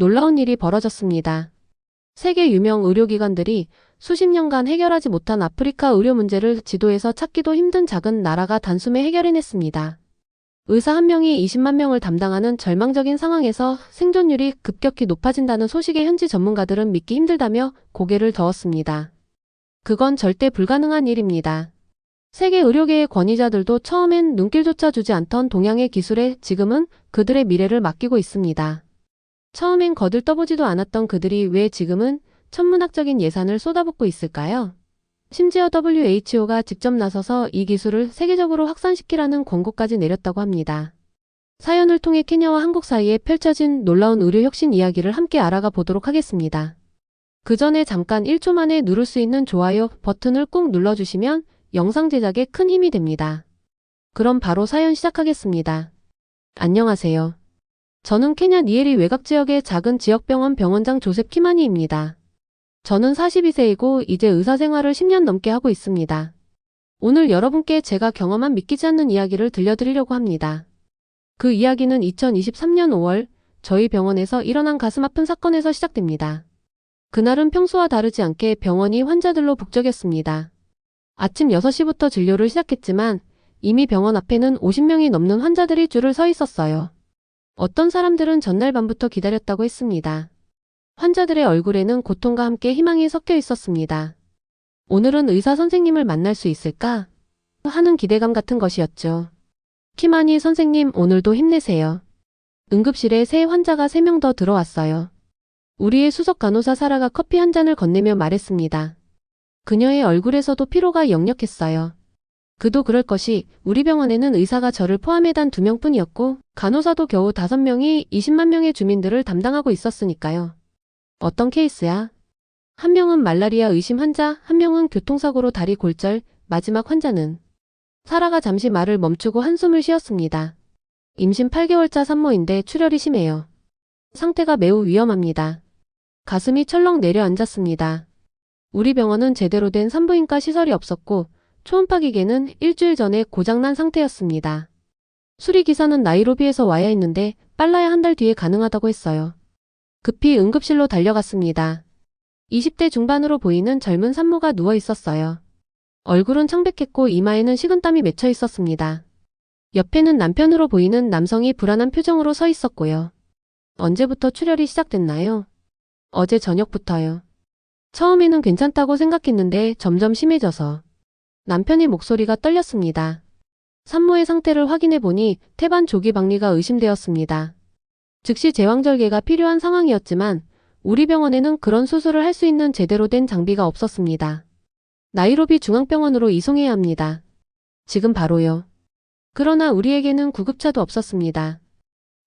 놀라운 일이 벌어졌습니다. 세계 유명 의료기관들이 수십 년간 해결하지 못한 아프리카 의료 문제를 지도에서 찾기도 힘든 작은 나라가 단숨에 해결해냈습니다. 의사 한 명이 20만 명을 담당하는 절망적인 상황에서 생존율이 급격히 높아진다는 소식에 현지 전문가들은 믿기 힘들다며 고개를 저었습니다. 그건 절대 불가능한 일입니다. 세계 의료계의 권위자들도 처음엔 눈길조차 주지 않던 동양의 기술에 지금은 그들의 미래를 맡기고 있습니다. 처음엔 거들떠보지도 않았던 그들이 왜 지금은 천문학적인 예산을 쏟아붓고 있을까요? 심지어 WHO가 직접 나서서 이 기술을 세계적으로 확산시키라는 권고까지 내렸다고 합니다. 사연을 통해 케냐와 한국 사이에 펼쳐진 놀라운 의료 혁신 이야기를 함께 알아가 보도록 하겠습니다. 그 전에 잠깐 1초 만에 누를 수 있는 좋아요 버튼을 꾹 눌러주시면 영상 제작에 큰 힘이 됩니다. 그럼 바로 사연 시작하겠습니다. 안녕하세요. 저는 케냐 니에리 외곽 지역의 작은 지역병원 병원장 조셉 키마니입니다. 저는 42세이고 이제 의사 생활을 10년 넘게 하고 있습니다. 오늘 여러분께 제가 경험한 믿기지 않는 이야기를 들려드리려고 합니다. 그 이야기는 2023년 5월 저희 병원에서 일어난 가슴 아픈 사건에서 시작됩니다. 그날은 평소와 다르지 않게 병원이 환자들로 북적였습니다. 아침 6시부터 진료를 시작했지만 이미 병원 앞에는 50명이 넘는 환자들이 줄을 서 있었어요. 어떤 사람들은 전날 밤부터 기다렸다고 했습니다. 환자들의 얼굴에는 고통과 함께 희망이 섞여 있었습니다. 오늘은 의사 선생님을 만날 수 있을까? 하는 기대감 같은 것이었죠. 키마니 선생님, 오늘도 힘내세요. 응급실에 새 환자가 3명 더 들어왔어요. 우리의 수석 간호사 사라가 커피 한 잔을 건네며 말했습니다. 그녀의 얼굴에서도 피로가 역력했어요. 그도 그럴 것이 우리 병원에는 의사가 저를 포함해 단 2명뿐이었고 간호사도 겨우 5명이 20만 명의 주민들을 담당하고 있었으니까요. 어떤 케이스야? 한 명은 말라리아 의심 환자, 한 명은 교통사고로 다리 골절, 마지막 환자는 사라가 잠시 말을 멈추고 한숨을 쉬었습니다. 임신 8개월차 산모인데 출혈이 심해요. 상태가 매우 위험합니다. 가슴이 철렁 내려앉았습니다. 우리 병원은 제대로 된 산부인과 시설이 없었고 초음파 기계는 일주일 전에 고장난 상태였습니다. 수리기사는 나이로비에서 와야 했는데 빨라야 한 달 뒤에 가능하다고 했어요. 급히 응급실로 달려갔습니다. 20대 중반으로 보이는 젊은 산모가 누워 있었어요. 얼굴은 창백했고 이마에는 식은땀이 맺혀 있었습니다. 옆에는 남편으로 보이는 남성이 불안한 표정으로 서 있었고요. 언제부터 출혈이 시작됐나요? 어제 저녁부터요. 처음에는 괜찮다고 생각했는데 점점 심해져서 남편의 목소리가 떨렸습니다. 산모의 상태를 확인해 보니 태반 조기 박리가 의심되었습니다. 즉시 제왕절개가 필요한 상황이었지만 우리 병원에는 그런 수술을 할 수 있는 제대로 된 장비가 없었습니다. 나이로비 중앙병원으로 이송해야 합니다. 지금 바로요. 그러나 우리에게는 구급차도 없었습니다.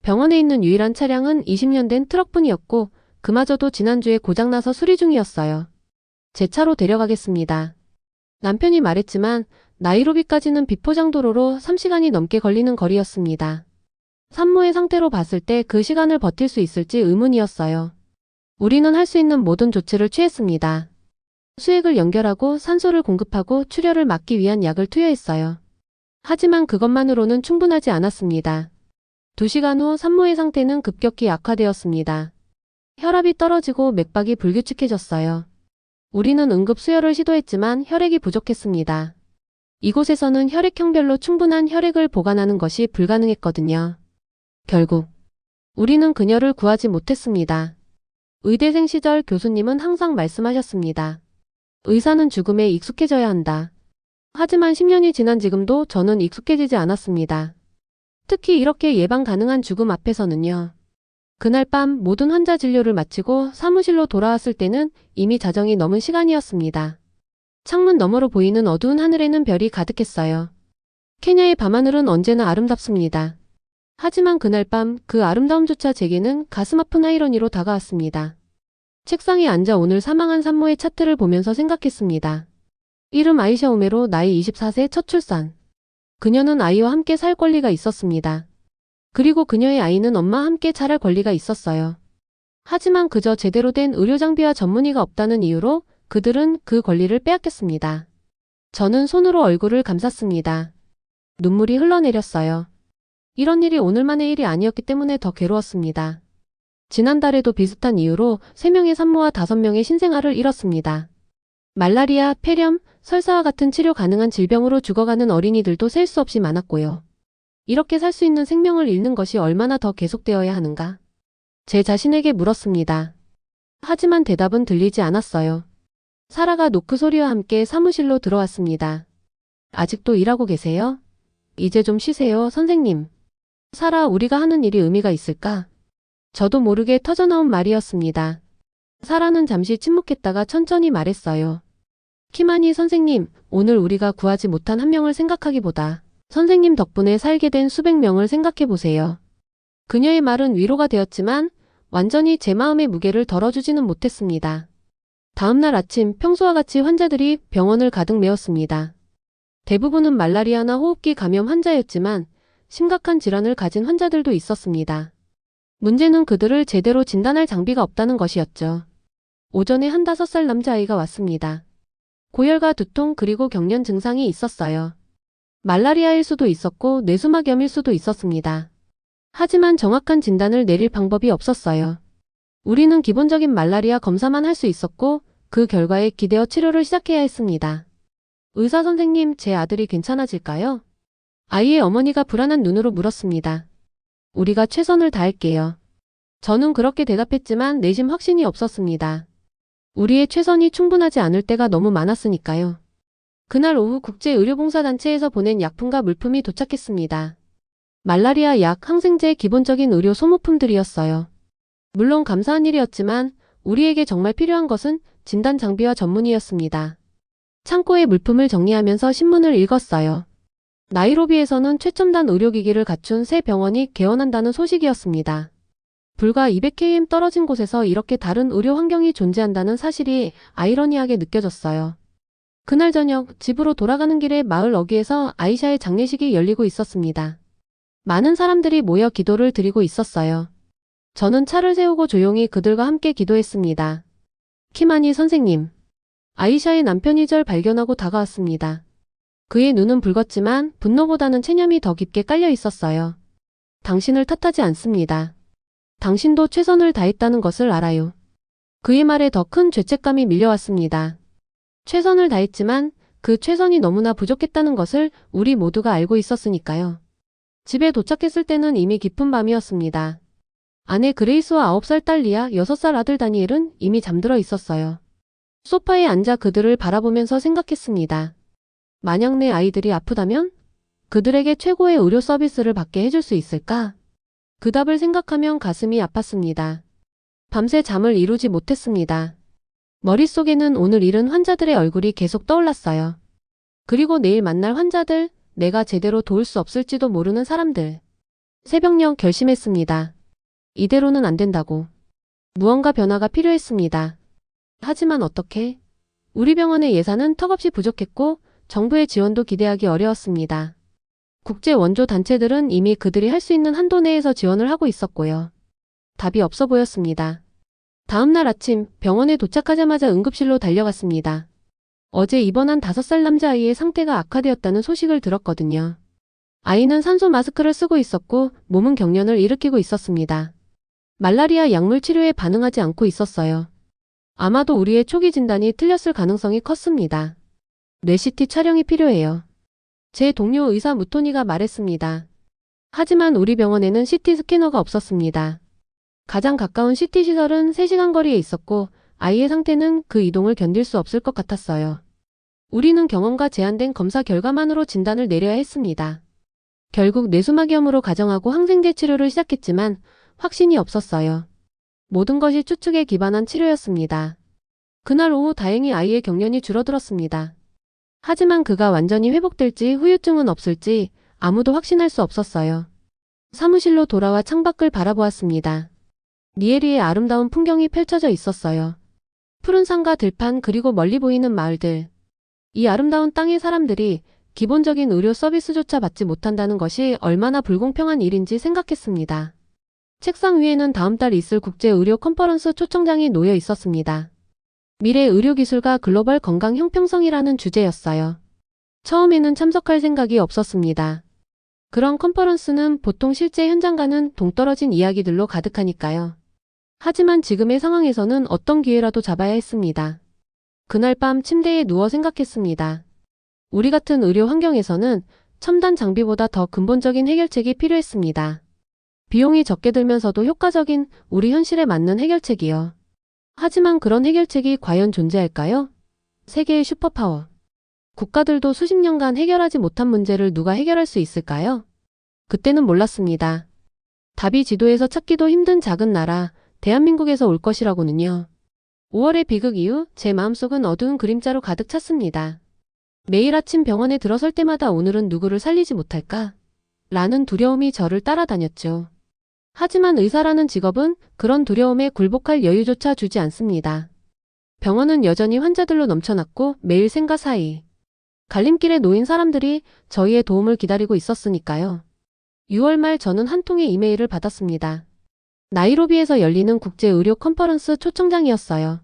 병원에 있는 유일한 차량은 20년 된 트럭뿐이었고 그마저도 지난주에 고장나서 수리 중이었어요. 제 차로 데려가겠습니다. 남편이 말했지만 나이로비까지는 비포장도로로 3시간이 넘게 걸리는 거리였습니다. 산모의 상태로 봤을 때 그 시간을 버틸 수 있을지 의문이었어요. 우리는 할 수 있는 모든 조치를 취했습니다. 수액을 연결하고 산소를 공급하고 출혈을 막기 위한 약을 투여했어요. 하지만 그것만으로는 충분하지 않았습니다. 2시간 후 산모의 상태는 급격히 악화되었습니다. 혈압이 떨어지고 맥박이 불규칙해졌어요. 우리는 응급 수혈을 시도했지만 혈액이 부족했습니다. 이곳에서는 혈액형별로 충분한 혈액을 보관하는 것이 불가능했거든요. 결국 우리는 그녀를 구하지 못했습니다. 의대생 시절 교수님은 항상 말씀하셨습니다. 의사는 죽음에 익숙해져야 한다. 하지만 10년이 지난 지금도 저는 익숙해지지 않았습니다. 특히 이렇게 예방 가능한 죽음 앞에서는요. 그날 밤 모든 환자 진료를 마치고 사무실로 돌아왔을 때는 이미 자정이 넘은 시간이었습니다. 창문 너머로 보이는 어두운 하늘에는 별이 가득했어요. 케냐의 밤하늘은 언제나 아름답습니다. 하지만 그날 밤 그 아름다움조차 제게는 가슴 아픈 아이러니로 다가왔습니다. 책상에 앉아 오늘 사망한 산모의 차트를 보면서 생각했습니다. 이름 아이샤 오메로, 나이 24세, 첫 출산. 그녀는 아이와 함께 살 권리가 있었습니다. 그리고 그녀의 아이는 엄마와 함께 자랄 권리가 있었어요. 하지만 그저 제대로 된 의료 장비와 전문의가 없다는 이유로 그들은 그 권리를 빼앗겼습니다. 저는 손으로 얼굴을 감쌌습니다. 눈물이 흘러내렸어요. 이런 일이 오늘만의 일이 아니었기 때문에 더 괴로웠습니다. 지난달에도 비슷한 이유로 3명의 산모와 5명의 신생아를 잃었습니다. 말라리아, 폐렴, 설사와 같은 치료 가능한 질병으로 죽어가는 어린이들도 셀 수 없이 많았고요. 이렇게 살 수 있는 생명을 잃는 것이 얼마나 더 계속되어야 하는가? 제 자신에게 물었습니다. 하지만 대답은 들리지 않았어요. 사라가 노크 소리와 함께 사무실로 들어왔습니다. 아직도 일하고 계세요? 이제 좀 쉬세요, 선생님. 사라, 우리가 하는 일이 의미가 있을까? 저도 모르게 터져나온 말이었습니다. 사라는 잠시 침묵했다가 천천히 말했어요. 키마니 선생님, 오늘 우리가 구하지 못한 한 명을 생각하기보다 선생님 덕분에 살게 된 수백 명을 생각해 보세요. 그녀의 말은 위로가 되었지만 완전히 제 마음의 무게를 덜어주지는 못했습니다. 다음날 아침 평소와 같이 환자들이 병원을 가득 메웠습니다. 대부분은 말라리아나 호흡기 감염 환자였지만 심각한 질환을 가진 환자들도 있었습니다. 문제는 그들을 제대로 진단할 장비가 없다는 것이었죠. 오전에 한 5살 남자아이가 왔습니다. 고열과 두통 그리고 경련 증상이 있었어요. 말라리아일 수도 있었고 뇌수막염일 수도 있었습니다. 하지만 정확한 진단을 내릴 방법이 없었어요. 우리는 기본적인 말라리아 검사만 할 수 있었고 그 결과에 기대어 치료를 시작해야 했습니다. 의사 선생님, 제 아들이 괜찮아질까요? 아이의 어머니가 불안한 눈으로 물었습니다. 우리가 최선을 다할게요. 저는 그렇게 대답했지만 내심 확신이 없었습니다. 우리의 최선이 충분하지 않을 때가 너무 많았으니까요. 그날 오후 국제의료봉사단체에서 보낸 약품과 물품이 도착했습니다. 말라리아 약, 항생제, 기본적인 의료 소모품들이었어요. 물론 감사한 일이었지만 우리에게 정말 필요한 것은 진단 장비와 전문의였습니다. 창고에 물품을 정리하면서 신문을 읽었어요. 나이로비에서는 최첨단 의료기기를 갖춘 새 병원이 개원한다는 소식이었습니다. 불과 200km 떨어진 곳에서 이렇게 다른 의료 환경이 존재한다는 사실이 아이러니하게 느껴졌어요. 그날 저녁 집으로 돌아가는 길에 마을 어귀에서 아이샤의 장례식이 열리고 있었습니다. 많은 사람들이 모여 기도를 드리고 있었어요. 저는 차를 세우고 조용히 그들과 함께 기도했습니다. 키마니 선생님. 아이샤의 남편이 절 발견하고 다가왔습니다. 그의 눈은 붉었지만 분노보다는 체념이 더 깊게 깔려 있었어요. 당신을 탓하지 않습니다. 당신도 최선을 다했다는 것을 알아요. 그의 말에 더 큰 죄책감이 밀려왔습니다. 최선을 다했지만 그 최선이 너무나 부족했다는 것을 우리 모두가 알고 있었으니까요. 집에 도착했을 때는 이미 깊은 밤이었습니다. 아내 그레이스와 9살 딸 리아, 6살 아들 다니엘은 이미 잠들어 있었어요. 소파에 앉아 그들을 바라보면서 생각했습니다. 만약 내 아이들이 아프다면? 그들에게 최고의 의료 서비스를 받게 해줄 수 있을까? 그 답을 생각하면 가슴이 아팠습니다. 밤새 잠을 이루지 못했습니다. 머릿속에는 오늘 잃은 환자들의 얼굴이 계속 떠올랐어요. 그리고 내일 만날 환자들, 내가 제대로 도울 수 없을지도 모르는 사람들. 새벽녘 결심했습니다. 이대로는 안 된다고. 무언가 변화가 필요했습니다. 하지만 어떻게? 우리 병원의 예산은 턱없이 부족했고 정부의 지원도 기대하기 어려웠습니다. 국제 원조 단체들은 이미 그들이 할 수 있는 한도 내에서 지원을 하고 있었고요. 답이 없어 보였습니다. 다음 날 아침 병원에 도착하자마자 응급실로 달려갔습니다. 어제 입원한 5살 남자아이의 상태가 악화되었다는 소식을 들었거든요. 아이는 산소 마스크를 쓰고 있었고 몸은 경련을 일으키고 있었습니다. 말라리아 약물 치료에 반응하지 않고 있었어요. 아마도 우리의 초기 진단이 틀렸을 가능성이 컸습니다. 뇌CT 촬영이 필요해요. 제 동료 의사 무토니가 말했습니다. 하지만 우리 병원에는 CT 스캐너가 없었습니다. 가장 가까운 CT 시설은 3시간 거리에 있었고 아이의 상태는 그 이동을 견딜 수 없을 것 같았어요. 우리는 경험과 제한된 검사 결과만으로 진단을 내려야 했습니다. 결국 뇌수막염으로 가정하고 항생제 치료를 시작했지만 확신이 없었어요. 모든 것이 추측에 기반한 치료였습니다. 그날 오후 다행히 아이의 경련이 줄어들었습니다. 하지만 그가 완전히 회복될지 후유증은 없을지 아무도 확신할 수 없었어요. 사무실로 돌아와 창밖을 바라보았습니다. 니에리의 아름다운 풍경이 펼쳐져 있었어요. 푸른 산과 들판 그리고 멀리 보이는 마을들. 이 아름다운 땅의 사람들이 기본적인 의료 서비스조차 받지 못한다는 것이 얼마나 불공평한 일인지 생각했습니다. 책상 위에는 다음 달 있을 국제의료 컨퍼런스 초청장이 놓여 있었습니다. 미래 의료기술과 글로벌 건강 형평성이라는 주제였어요. 처음에는 참석할 생각이 없었습니다. 그런 컨퍼런스는 보통 실제 현장과는 동떨어진 이야기들로 가득하니까요. 하지만 지금의 상황에서는 어떤 기회라도 잡아야 했습니다. 그날 밤 침대에 누워 생각했습니다. 우리 같은 의료 환경에서는 첨단 장비보다 더 근본적인 해결책이 필요했습니다. 비용이 적게 들면서도 효과적인 우리 현실에 맞는 해결책이요. 하지만 그런 해결책이 과연 존재할까요? 세계의 슈퍼파워. 국가들도 수십 년간 해결하지 못한 문제를 누가 해결할 수 있을까요? 그때는 몰랐습니다. 답이 지도에서 찾기도 힘든 작은 나라, 대한민국에서 올 것이라고는요. 5월의 비극 이후 제 마음속은 어두운 그림자로 가득 찼습니다. 매일 아침 병원에 들어설 때마다 오늘은 누구를 살리지 못할까? 라는 두려움이 저를 따라다녔죠. 하지만 의사라는 직업은 그런 두려움에 굴복할 여유조차 주지 않습니다. 병원은 여전히 환자들로 넘쳐났고 매일 생과 사이, 갈림길에 놓인 사람들이 저희의 도움을 기다리고 있었으니까요. 6월 말 저는 한 통의 이메일을 받았습니다. 나이로비에서 열리는 국제의료 컨퍼런스 초청장이었어요.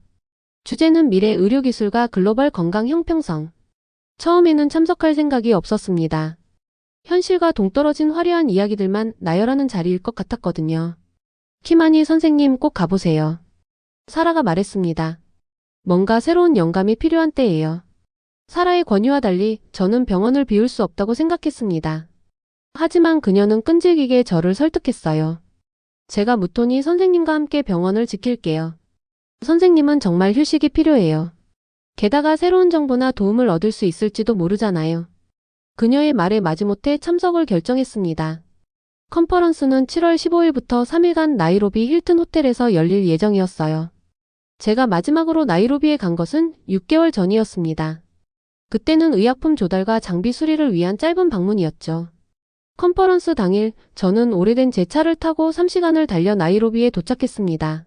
주제는 미래 의료기술과 글로벌 건강 형평성. 처음에는 참석할 생각이 없었습니다. 현실과 동떨어진 화려한 이야기들만 나열하는 자리일 것 같았거든요. 키마니 선생님 꼭 가보세요. 사라가 말했습니다. 뭔가 새로운 영감이 필요한 때예요. 사라의 권유와 달리 저는 병원을 비울 수 없다고 생각했습니다. 하지만 그녀는 끈질기게 저를 설득했어요. 제가 무토니 선생님과 함께 병원을 지킬게요. 선생님은 정말 휴식이 필요해요. 게다가 새로운 정보나 도움을 얻을 수 있을지도 모르잖아요. 그녀의 말에 마지못해 참석을 결정했습니다. 컨퍼런스는 7월 15일부터 3일간 나이로비 힐튼 호텔에서 열릴 예정이었어요. 제가 마지막으로 나이로비에 간 것은 6개월 전이었습니다. 그때는 의약품 조달과 장비 수리를 위한 짧은 방문이었죠. 컨퍼런스 당일 저는 오래된 제 차를 타고 3시간을 달려 나이로비에 도착했습니다.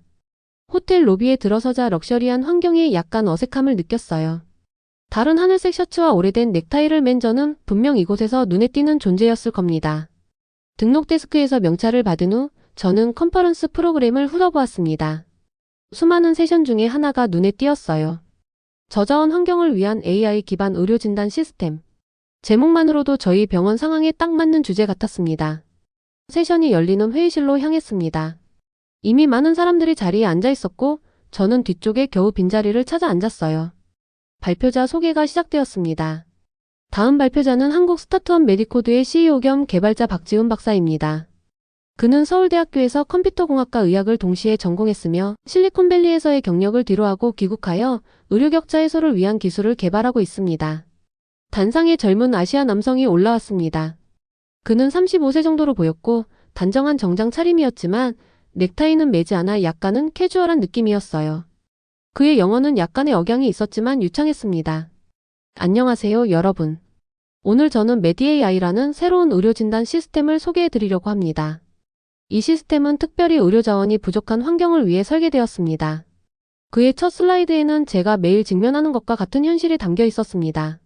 호텔 로비에 들어서자 럭셔리한 환경에 약간 어색함을 느꼈어요. 다른 하늘색 셔츠와 오래된 넥타이를 맨 저는 분명 이곳에서 눈에 띄는 존재였을 겁니다. 등록 데스크에서 명찰을 받은 후 저는 컨퍼런스 프로그램을 훑어보았습니다. 수많은 세션 중에 하나가 눈에 띄었어요. 저자원 환경을 위한 AI 기반 의료 진단 시스템. 제목만으로도 저희 병원 상황에 딱 맞는 주제 같았습니다. 세션이 열리는 회의실로 향했습니다. 이미 많은 사람들이 자리에 앉아 있었고 저는 뒤쪽에 겨우 빈자리를 찾아 앉았어요. 발표자 소개가 시작되었습니다. 다음 발표자는 한국 스타트업 메디코드의 CEO 겸 개발자 박지훈 박사입니다. 그는 서울대학교에서 컴퓨터공학과 의학을 동시에 전공했으며 실리콘밸리에서의 경력을 뒤로하고 귀국하여 의료격차 해소를 위한 기술을 개발하고 있습니다. 단상에 젊은 아시아 남성이 올라왔습니다. 그는 35세 정도로 보였고 단정한 정장 차림이었지만 넥타이는 매지 않아 약간은 캐주얼한 느낌이었어요. 그의 영어는 약간의 억양이 있었지만 유창했습니다. 안녕하세요, 여러분. 오늘 저는 메디AI라는 새로운 의료 진단 시스템을 소개해 드리려고 합니다. 이 시스템은 특별히 의료 자원이 부족한 환경을 위해 설계되었습니다. 그의 첫 슬라이드에는 제가 매일 직면하는 것과 같은 현실이 담겨 있었습니다.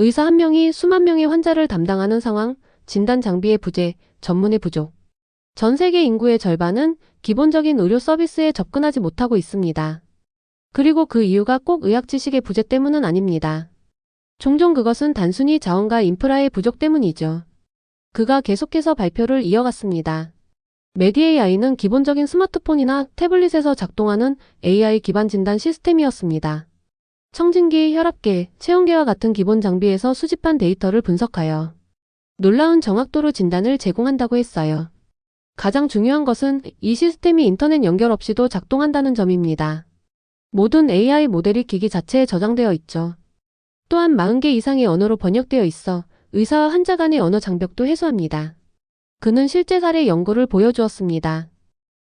의사 한 명이 수만 명의 환자를 담당하는 상황, 진단 장비의 부재, 전문의 부족. 전 세계 인구의 절반은 기본적인 의료 서비스에 접근하지 못하고 있습니다. 그리고 그 이유가 꼭 의학 지식의 부재 때문은 아닙니다. 종종 그것은 단순히 자원과 인프라의 부족 때문이죠. 그가 계속해서 발표를 이어갔습니다. 메디AI는 기본적인 스마트폰이나 태블릿에서 작동하는 AI 기반 진단 시스템이었습니다. 청진기, 혈압계, 체온계와 같은 기본 장비에서 수집한 데이터를 분석하여 놀라운 정확도로 진단을 제공한다고 했어요. 가장 중요한 것은 이 시스템이 인터넷 연결 없이도 작동한다는 점입니다. 모든 AI 모델이 기기 자체에 저장되어 있죠. 또한 40개 이상의 언어로 번역되어 있어 의사와 환자 간의 언어 장벽도 해소합니다. 그는 실제 사례 연구를 보여주었습니다.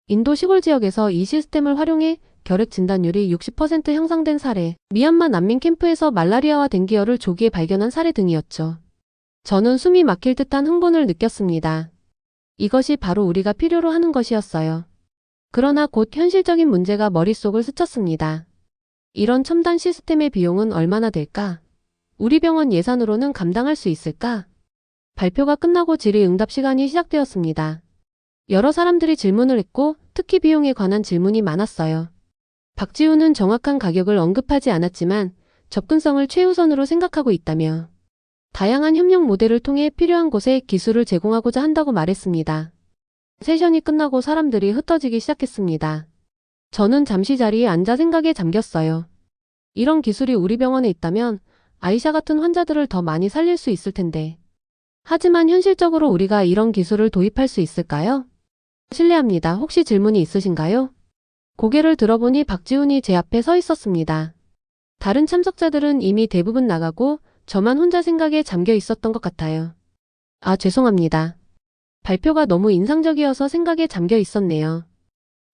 인도 시골 지역에서 이 시스템을 활용해 결핵 진단율이 60% 향상된 사례, 미얀마 난민 캠프에서 말라리아와 댕기열을 조기에 발견한 사례 등이었죠. 저는 숨이 막힐 듯한 흥분을 느꼈습니다. 이것이 바로 우리가 필요로 하는 것이었어요. 그러나 곧 현실적인 문제가 머릿속을 스쳤습니다. 이런 첨단 시스템의 비용은 얼마나 될까? 우리 병원 예산으로는 감당할 수 있을까? 발표가 끝나고 질의응답 시간이 시작되었습니다. 여러 사람들이 질문을 했고 특히 비용에 관한 질문이 많았어요. 박지훈은 정확한 가격을 언급하지 않았지만 접근성을 최우선으로 생각하고 있다며 다양한 협력 모델을 통해 필요한 곳에 기술을 제공하고자 한다고 말했습니다. 세션이 끝나고 사람들이 흩어지기 시작했습니다. 저는 잠시 자리에 앉아 생각에 잠겼어요. 이런 기술이 우리 병원에 있다면 아이샤 같은 환자들을 더 많이 살릴 수 있을 텐데. 하지만 현실적으로 우리가 이런 기술을 도입할 수 있을까요? 실례합니다. 혹시 질문이 있으신가요? 고개를 들어보니 박지훈이 제 앞에 서 있었습니다. 다른 참석자들은 이미 대부분 나가고 저만 혼자 생각에 잠겨 있었던 것 같아요. 아, 죄송합니다. 발표가 너무 인상적이어서 생각에 잠겨 있었네요.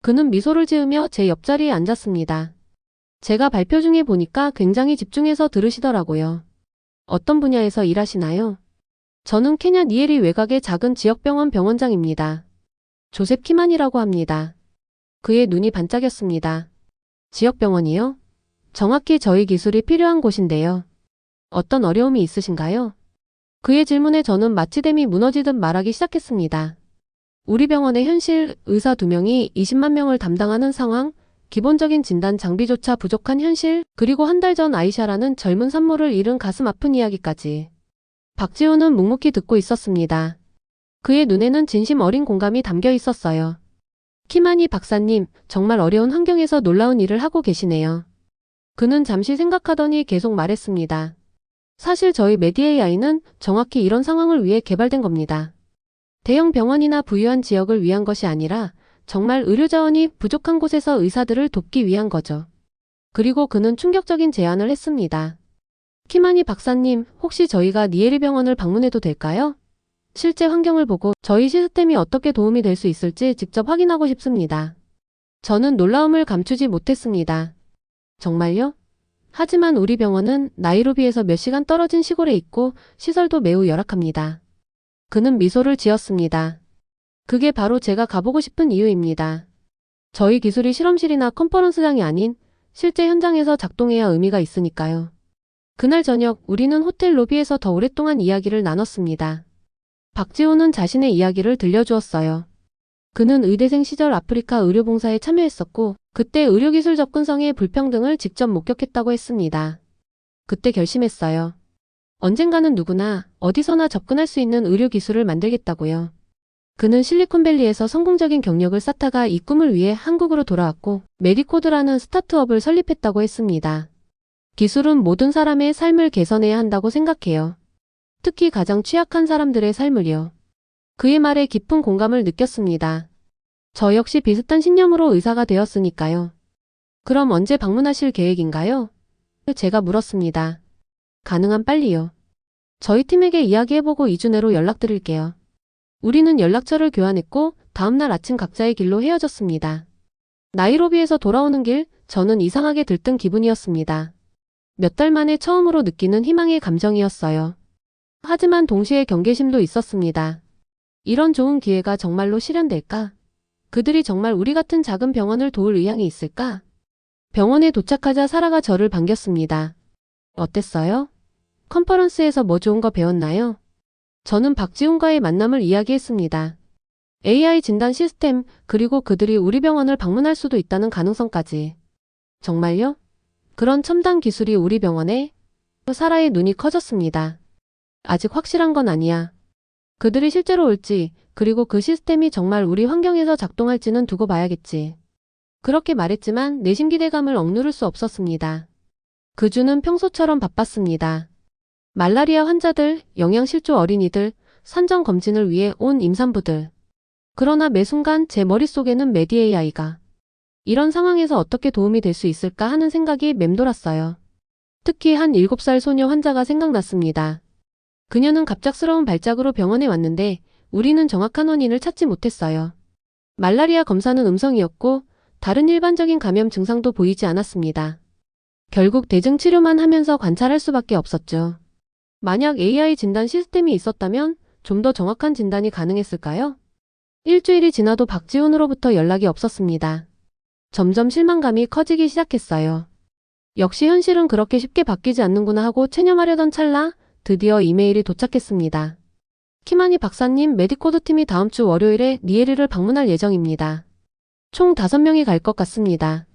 그는 미소를 지으며 제 옆자리에 앉았습니다. 제가 발표 중에 보니까 굉장히 집중해서 들으시더라고요. 어떤 분야에서 일하시나요? 저는 케냐 니에리 외곽의 작은 지역병원 병원장입니다. 조셉 키만이라고 합니다. 그의 눈이 반짝였습니다. 지역병원이요? 정확히 저희 기술이 필요한 곳인데요. 어떤 어려움이 있으신가요? 그의 질문에 저는 마취댐이 무너지듯 말하기 시작했습니다. 우리 병원의 현실, 의사 2명이 20만 명을 담당하는 상황, 기본적인 진단 장비조차 부족한 현실, 그리고 한 달 전 아이샤라는 젊은 산모를 잃은 가슴 아픈 이야기까지. 박지훈은 묵묵히 듣고 있었습니다. 그의 눈에는 진심 어린 공감이 담겨 있었어요. 키마니 박사님, 정말 어려운 환경에서 놀라운 일을 하고 계시네요. 그는 잠시 생각하더니 계속 말했습니다. 사실 저희 메디AI는 정확히 이런 상황을 위해 개발된 겁니다. 대형 병원이나 부유한 지역을 위한 것이 아니라 정말 의료 자원이 부족한 곳에서 의사들을 돕기 위한 거죠. 그리고 그는 충격적인 제안을 했습니다. 키마니 박사님, 혹시 저희가 니에리 병원을 방문해도 될까요? 실제 환경을 보고 저희 시스템이 어떻게 도움이 될 수 있을지 직접 확인하고 싶습니다. 저는 놀라움을 감추지 못했습니다. 정말요? 하지만 우리 병원은 나이로비에서 몇 시간 떨어진 시골에 있고 시설도 매우 열악합니다. 그는 미소를 지었습니다. 그게 바로 제가 가보고 싶은 이유입니다. 저희 기술이 실험실이나 컨퍼런스장이 아닌 실제 현장에서 작동해야 의미가 있으니까요. 그날 저녁 우리는 호텔 로비에서 더 오랫동안 이야기를 나눴습니다. 박지호는 자신의 이야기를 들려주었어요. 그는 의대생 시절 아프리카 의료봉사에 참여했었고 그때 의료기술 접근성의 불평등을 직접 목격했다고 했습니다. 그때 결심했어요. 언젠가는 누구나 어디서나 접근할 수 있는 의료기술을 만들겠다고요. 그는 실리콘밸리에서 성공적인 경력을 쌓다가 이 꿈을 위해 한국으로 돌아왔고 메디코드라는 스타트업을 설립했다고 했습니다. 기술은 모든 사람의 삶을 개선해야 한다고 생각해요. 특히 가장 취약한 사람들의 삶을요. 그의 말에 깊은 공감을 느꼈습니다. 저 역시 비슷한 신념으로 의사가 되었으니까요. 그럼 언제 방문하실 계획인가요? 제가 물었습니다. 가능한 빨리요. 저희 팀에게 이야기해보고 2주 내로 연락드릴게요. 우리는 연락처를 교환했고 다음날 아침 각자의 길로 헤어졌습니다. 나이로비에서 돌아오는 길, 저는 이상하게 들뜬 기분이었습니다. 몇 달 만에 처음으로 느끼는 희망의 감정이었어요. 하지만 동시에 경계심도 있었습니다. 이런 좋은 기회가 정말로 실현될까? 그들이 정말 우리 같은 작은 병원을 도울 의향이 있을까? 병원에 도착하자 사라가 저를 반겼습니다. 어땠어요? 컨퍼런스에서 뭐 좋은 거 배웠나요? 저는 박지훈과의 만남을 이야기했습니다. AI 진단 시스템, 그리고 그들이 우리 병원을 방문할 수도 있다는 가능성까지. 정말요? 그런 첨단 기술이 우리 병원에? 사라의 눈이 커졌습니다. 아직 확실한 건 아니야. 그들이 실제로 올지, 그리고 그 시스템이 정말 우리 환경에서 작동할지는 두고 봐야겠지. 그렇게 말했지만 내심 기대감을 억누를 수 없었습니다. 그 주는 평소처럼 바빴습니다. 말라리아 환자들, 영양실조 어린이들, 산정 검진을 위해 온 임산부들. 그러나 매 순간 제 머릿속에는 메디AI가 이런 상황에서 어떻게 도움이 될 수 있을까 하는 생각이 맴돌았어요. 특히 한 7살 소녀 환자가 생각났습니다. 그녀는 갑작스러운 발작으로 병원에 왔는데 우리는 정확한 원인을 찾지 못했어요. 말라리아 검사는 음성이었고 다른 일반적인 감염 증상도 보이지 않았습니다. 결국 대증 치료만 하면서 관찰할 수밖에 없었죠. 만약 AI 진단 시스템이 있었다면 좀 더 정확한 진단이 가능했을까요? 일주일이 지나도 박지훈으로부터 연락이 없었습니다. 점점 실망감이 커지기 시작했어요. 역시 현실은 그렇게 쉽게 바뀌지 않는구나 하고 체념하려던 찰나 드디어 이메일이 도착했습니다. 키마니 박사님, 메디코드 팀이 다음 주 월요일에 니에리를 방문할 예정입니다. 총 5명이 갈 것 같습니다.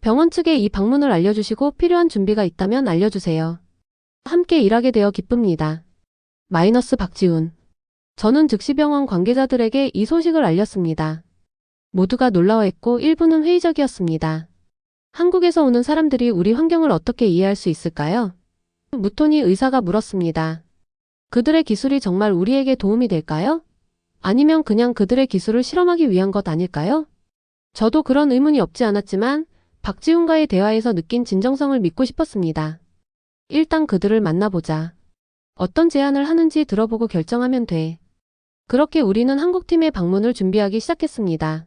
병원 측에 이 방문을 알려주시고 필요한 준비가 있다면 알려주세요. 함께 일하게 되어 기쁩니다. 마이너스 박지훈. 저는 즉시 병원 관계자들에게 이 소식을 알렸습니다. 모두가 놀라워했고 일부는 회의적이었습니다. 한국에서 오는 사람들이 우리 환경을 어떻게 이해할 수 있을까요? 무토니 의사가 물었습니다. 그들의 기술이 정말 우리에게 도움이 될까요? 아니면 그냥 그들의 기술을 실험하기 위한 것 아닐까요? 저도 그런 의문이 없지 않았지만 박지훈과의 대화에서 느낀 진정성을 믿고 싶었습니다. 일단 그들을 만나보자. 어떤 제안을 하는지 들어보고 결정하면 돼. 그렇게 우리는 한국팀의 방문을 준비하기 시작했습니다.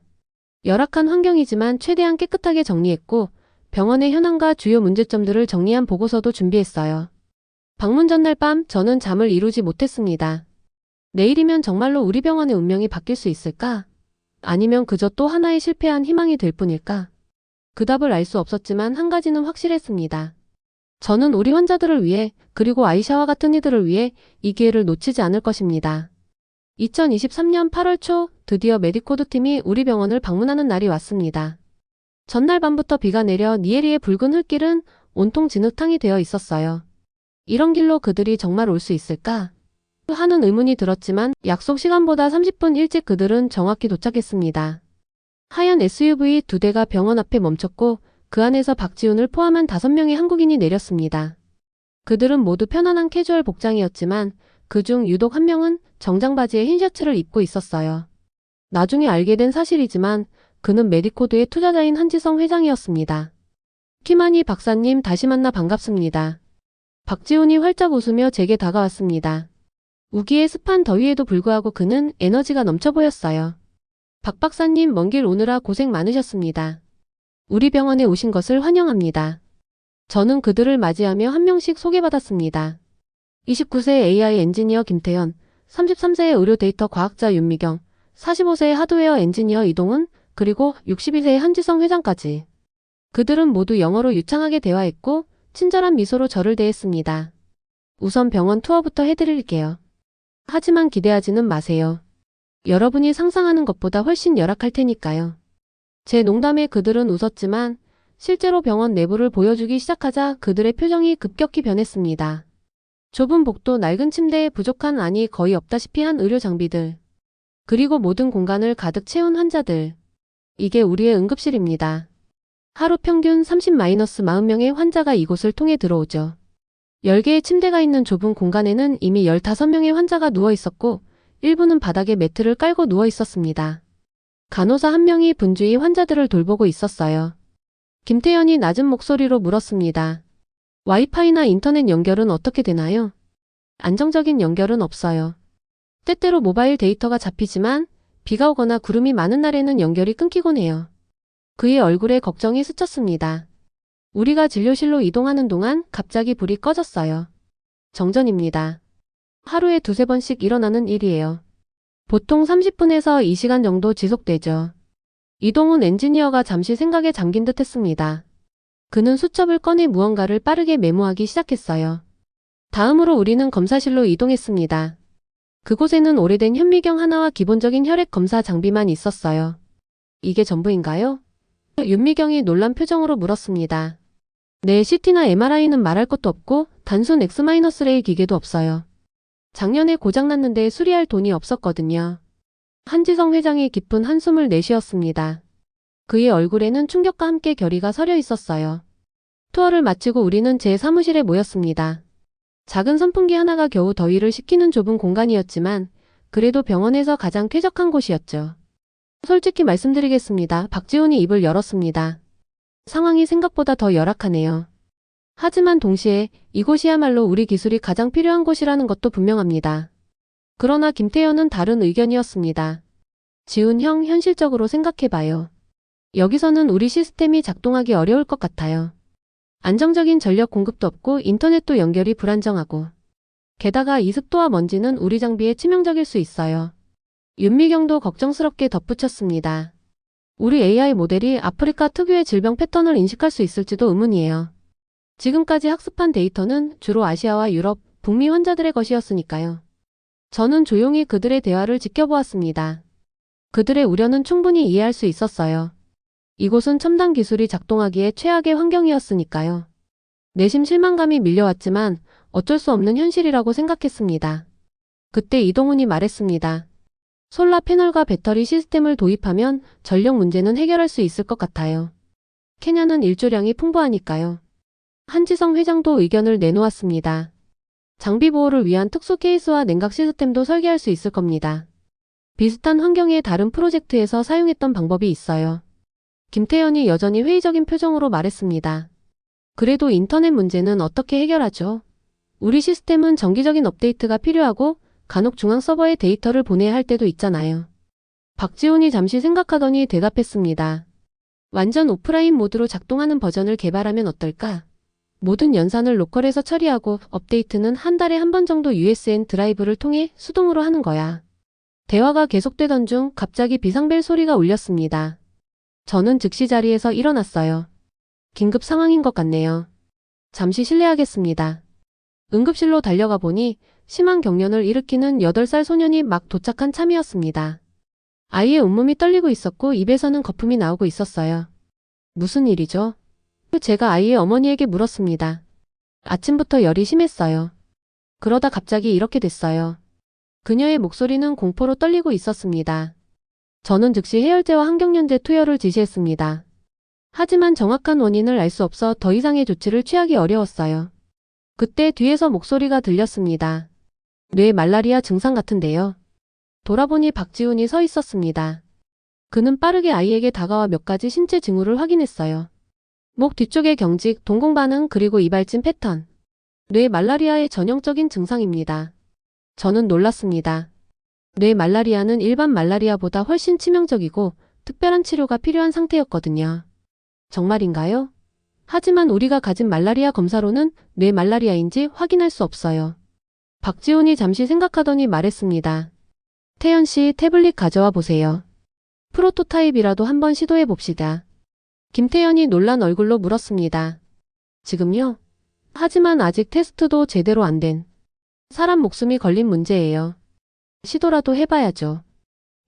열악한 환경이지만 최대한 깨끗하게 정리했고 병원의 현황과 주요 문제점들을 정리한 보고서도 준비했어요. 방문 전날 밤 저는 잠을 이루지 못했습니다. 내일이면 정말로 우리 병원의 운명이 바뀔 수 있을까? 아니면 그저 또 하나의 실패한 희망이 될 뿐일까? 그 답을 알 수 없었지만 한 가지는 확실했습니다. 저는 우리 환자들을 위해 그리고 아이샤와 같은 이들을 위해 이 기회를 놓치지 않을 것입니다. 2023년 8월 초 드디어 메디코드 팀이 우리 병원을 방문하는 날이 왔습니다. 전날 밤부터 비가 내려 니에리의 붉은 흙길은 온통 진흙탕이 되어 있었어요. 이런 길로 그들이 정말 올 수 있을까? 하는 의문이 들었지만 약속 시간보다 30분 일찍 그들은 정확히 도착했습니다. 하얀 SUV 2대가 병원 앞에 멈췄고 그 안에서 박지훈을 포함한 5명의 한국인이 내렸습니다. 그들은 모두 편안한 캐주얼 복장이었지만 그중 유독 한 명은 정장 바지에 흰 셔츠를 입고 있었어요. 나중에 알게 된 사실이지만 그는 메디코드의 투자자인 한지성 회장이었습니다. 키마니 박사님 다시 만나 반갑습니다. 박지훈이 활짝 웃으며 제게 다가왔습니다. 우기의 습한 더위에도 불구하고 그는 에너지가 넘쳐 보였어요. 박 박사님 먼 길 오느라 고생 많으셨습니다. 우리 병원에 오신 것을 환영합니다. 저는 그들을 맞이하며 한 명씩 소개받았습니다. 29세 AI 엔지니어 김태현, 33세의 의료 데이터 과학자 윤미경, 45세의 하드웨어 엔지니어 이동은, 그리고 62세의 한지성 회장까지. 그들은 모두 영어로 유창하게 대화했고 친절한 미소로 저를 대했습니다. 우선 병원 투어부터 해드릴게요. 하지만 기대하지는 마세요. 여러분이 상상하는 것보다 훨씬 열악할 테니까요. 제 농담에 그들은 웃었지만 실제로 병원 내부를 보여주기 시작하자 그들의 표정이 급격히 변했습니다. 좁은 복도, 낡은 침대에 부족한 안이 거의 없다시피 한 의료 장비들. 그리고 모든 공간을 가득 채운 환자들. 이게 우리의 응급실입니다. 하루 평균 30-40명의 환자가 이곳을 통해 들어오죠. 10개의 침대가 있는 좁은 공간에는 이미 15명의 환자가 누워 있었고 일부는 바닥에 매트를 깔고 누워 있었습니다. 간호사 한 명이 분주히 환자들을 돌보고 있었어요. 김태현이 낮은 목소리로 물었습니다. 와이파이나 인터넷 연결은 어떻게 되나요? 안정적인 연결은 없어요. 때때로 모바일 데이터가 잡히지만 비가 오거나 구름이 많은 날에는 연결이 끊기곤 해요. 그의 얼굴에 걱정이 스쳤습니다. 우리가 진료실로 이동하는 동안 갑자기 불이 꺼졌어요. 정전입니다. 하루에 2-3번씩 일어나는 일이에요. 보통 30분에서 2시간 정도 지속되죠. 이동훈 엔지니어가 잠시 생각에 잠긴 듯 했습니다. 그는 수첩을 꺼내 무언가를 빠르게 메모하기 시작했어요. 다음으로 우리는 검사실로 이동했습니다. 그곳에는 오래된 현미경 하나와 기본적인 혈액 검사 장비만 있었어요. 이게 전부인가요? 윤미경이 놀란 표정으로 물었습니다. 네, CT나 MRI는 말할 것도 없고 단순 X-레이 기계도 없어요. 작년에 고장났는데 수리할 돈이 없었거든요. 한지성 회장이 깊은 한숨을 내쉬었습니다. 그의 얼굴에는 충격과 함께 결의가 서려 있었어요. 투어를 마치고 우리는 제 사무실에 모였습니다. 작은 선풍기 하나가 겨우 더위를 식히는 좁은 공간이었지만 그래도 병원에서 가장 쾌적한 곳이었죠. 솔직히 말씀드리겠습니다. 박지훈이 입을 열었습니다. 상황이 생각보다 더 열악하네요. 하지만 동시에 이곳이야말로 우리 기술이 가장 필요한 곳이라는 것도 분명합니다. 그러나 김태현은 다른 의견이었습니다. 지훈 형, 현실적으로 생각해봐요. 여기서는 우리 시스템이 작동하기 어려울 것 같아요. 안정적인 전력 공급도 없고 인터넷도 연결이 불안정하고 게다가 이 습도와 먼지는 우리 장비에 치명적일 수 있어요. 윤미경도 걱정스럽게 덧붙였습니다. 우리 AI 모델이 아프리카 특유의 질병 패턴을 인식할 수 있을지도 의문이에요. 지금까지 학습한 데이터는 주로 아시아와 유럽, 북미 환자들의 것이었으니까요. 저는 조용히 그들의 대화를 지켜보았습니다. 그들의 우려는 충분히 이해할 수 있었어요. 이곳은 첨단 기술이 작동하기에 최악의 환경이었으니까요. 내심 실망감이 밀려왔지만 어쩔 수 없는 현실이라고 생각했습니다. 그때 이동훈이 말했습니다. 솔라 패널과 배터리 시스템을 도입하면 전력 문제는 해결할 수 있을 것 같아요. 케냐는 일조량이 풍부하니까요. 한지성 회장도 의견을 내놓았습니다. 장비 보호를 위한 특수 케이스와 냉각 시스템도 설계할 수 있을 겁니다. 비슷한 환경의 다른 프로젝트에서 사용했던 방법이 있어요. 김태현이 여전히 회의적인 표정으로 말했습니다. 그래도 인터넷 문제는 어떻게 해결하죠? 우리 시스템은 정기적인 업데이트가 필요하고 간혹 중앙 서버에 데이터를 보내야 할 때도 있잖아요. 박지훈이 잠시 생각하더니 대답했습니다. 완전 오프라인 모드로 작동하는 버전을 개발하면 어떨까? 모든 연산을 로컬에서 처리하고 업데이트는 한 달에 한 번 정도 USN 드라이브를 통해 수동으로 하는 거야. 대화가 계속되던 중 갑자기 비상벨 소리가 울렸습니다. 저는 즉시 자리에서 일어났어요. 긴급 상황인 것 같네요. 잠시 실례하겠습니다. 응급실로 달려가 보니 심한 경련을 일으키는 8살 소년이 막 도착한 참이었습니다. 아이의 온몸이 떨리고 있었고 입에서는 거품이 나오고 있었어요. 무슨 일이죠? 제가 아이의 어머니에게 물었습니다. 아침부터 열이 심했어요. 그러다 갑자기 이렇게 됐어요. 그녀의 목소리는 공포로 떨리고 있었습니다. 저는 즉시 해열제와 항경련제 투여를 지시했습니다. 하지만 정확한 원인을 알 수 없어 더 이상의 조치를 취하기 어려웠어요. 그때 뒤에서 목소리가 들렸습니다. 뇌 말라리아 증상 같은데요. 돌아보니 박지훈이 서 있었습니다. 그는 빠르게 아이에게 다가와 몇 가지 신체 징후를 확인했어요. 목 뒤쪽의 경직, 동공반응 그리고 이발진 패턴. 뇌 말라리아의 전형적인 증상입니다. 저는 놀랐습니다. 뇌 말라리아는 일반 말라리아보다 훨씬 치명적이고 특별한 치료가 필요한 상태였거든요. 정말인가요? 하지만 우리가 가진 말라리아 검사로는 뇌 말라리아인지 확인할 수 없어요. 박지훈이 잠시 생각하더니 말했습니다. 태연 씨 태블릿 가져와 보세요. 프로토타입이라도 한번 시도해 봅시다. 김태연이 놀란 얼굴로 물었습니다. 지금요? 하지만 아직 테스트도 제대로 안 된. 사람 목숨이 걸린 문제예요. 시도라도 해봐야죠.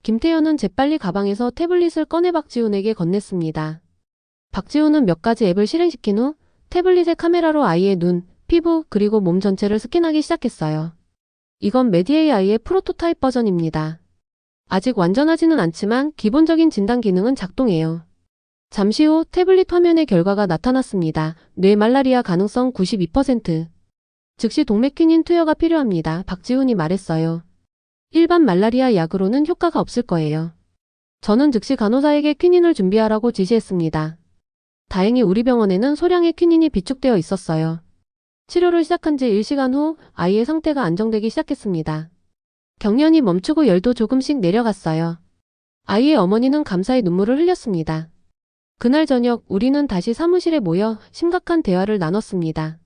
김태연은 재빨리 가방에서 태블릿을 꺼내 박지훈에게 건넸습니다. 박지훈은 몇 가지 앱을 실행시킨 후 태블릿의 카메라로 아이의 눈, 피부, 그리고 몸 전체를 스캔하기 시작했어요. 이건 메디AI의 프로토타입 버전입니다. 아직 완전하지는 않지만 기본적인 진단 기능은 작동해요. 잠시 후 태블릿 화면의 결과가 나타났습니다. 뇌 말라리아 가능성 92%. 즉시 동맥퀴닌 투여가 필요합니다. 박지훈이 말했어요. 일반 말라리아 약으로는 효과가 없을 거예요. 저는 즉시 간호사에게 퀴닌을 준비하라고 지시했습니다. 다행히 우리 병원에는 소량의 퀴닌이 비축되어 있었어요. 치료를 시작한 지 1시간 후 아이의 상태가 안정되기 시작했습니다. 경련이 멈추고 열도 조금씩 내려갔어요. 아이의 어머니는 감사의 눈물을 흘렸습니다. 그날 저녁 우리는 다시 사무실에 모여 심각한 대화를 나눴습니다.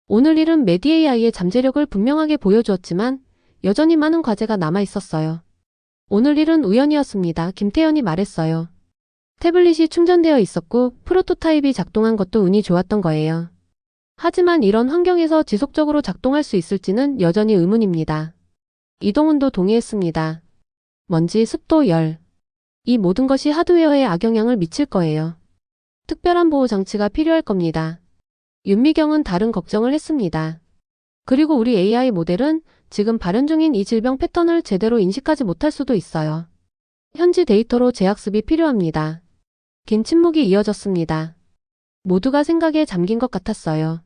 오늘 일은 메디AI의 잠재력을 분명하게 보여주었지만 여전히 많은 과제가 남아 있었어요. 오늘 일은 우연이었습니다. 김태연이 말했어요. 태블릿이 충전되어 있었고 프로토타입이 작동한 것도 운이 좋았던 거예요. 하지만 이런 환경에서 지속적으로 작동할 수 있을지는 여전히 의문입니다. 이동훈도 동의했습니다. 먼지, 습도, 열. 이 모든 것이 하드웨어에 악영향을 미칠 거예요. 특별한 보호 장치가 필요할 겁니다. 윤미경은 다른 걱정을 했습니다. 그리고 우리 AI 모델은 지금 발현 중인 이 질병 패턴을 제대로 인식하지 못할 수도 있어요. 현지 데이터로 재학습이 필요합니다. 긴 침묵이 이어졌습니다. 모두가 생각에 잠긴 것 같았어요.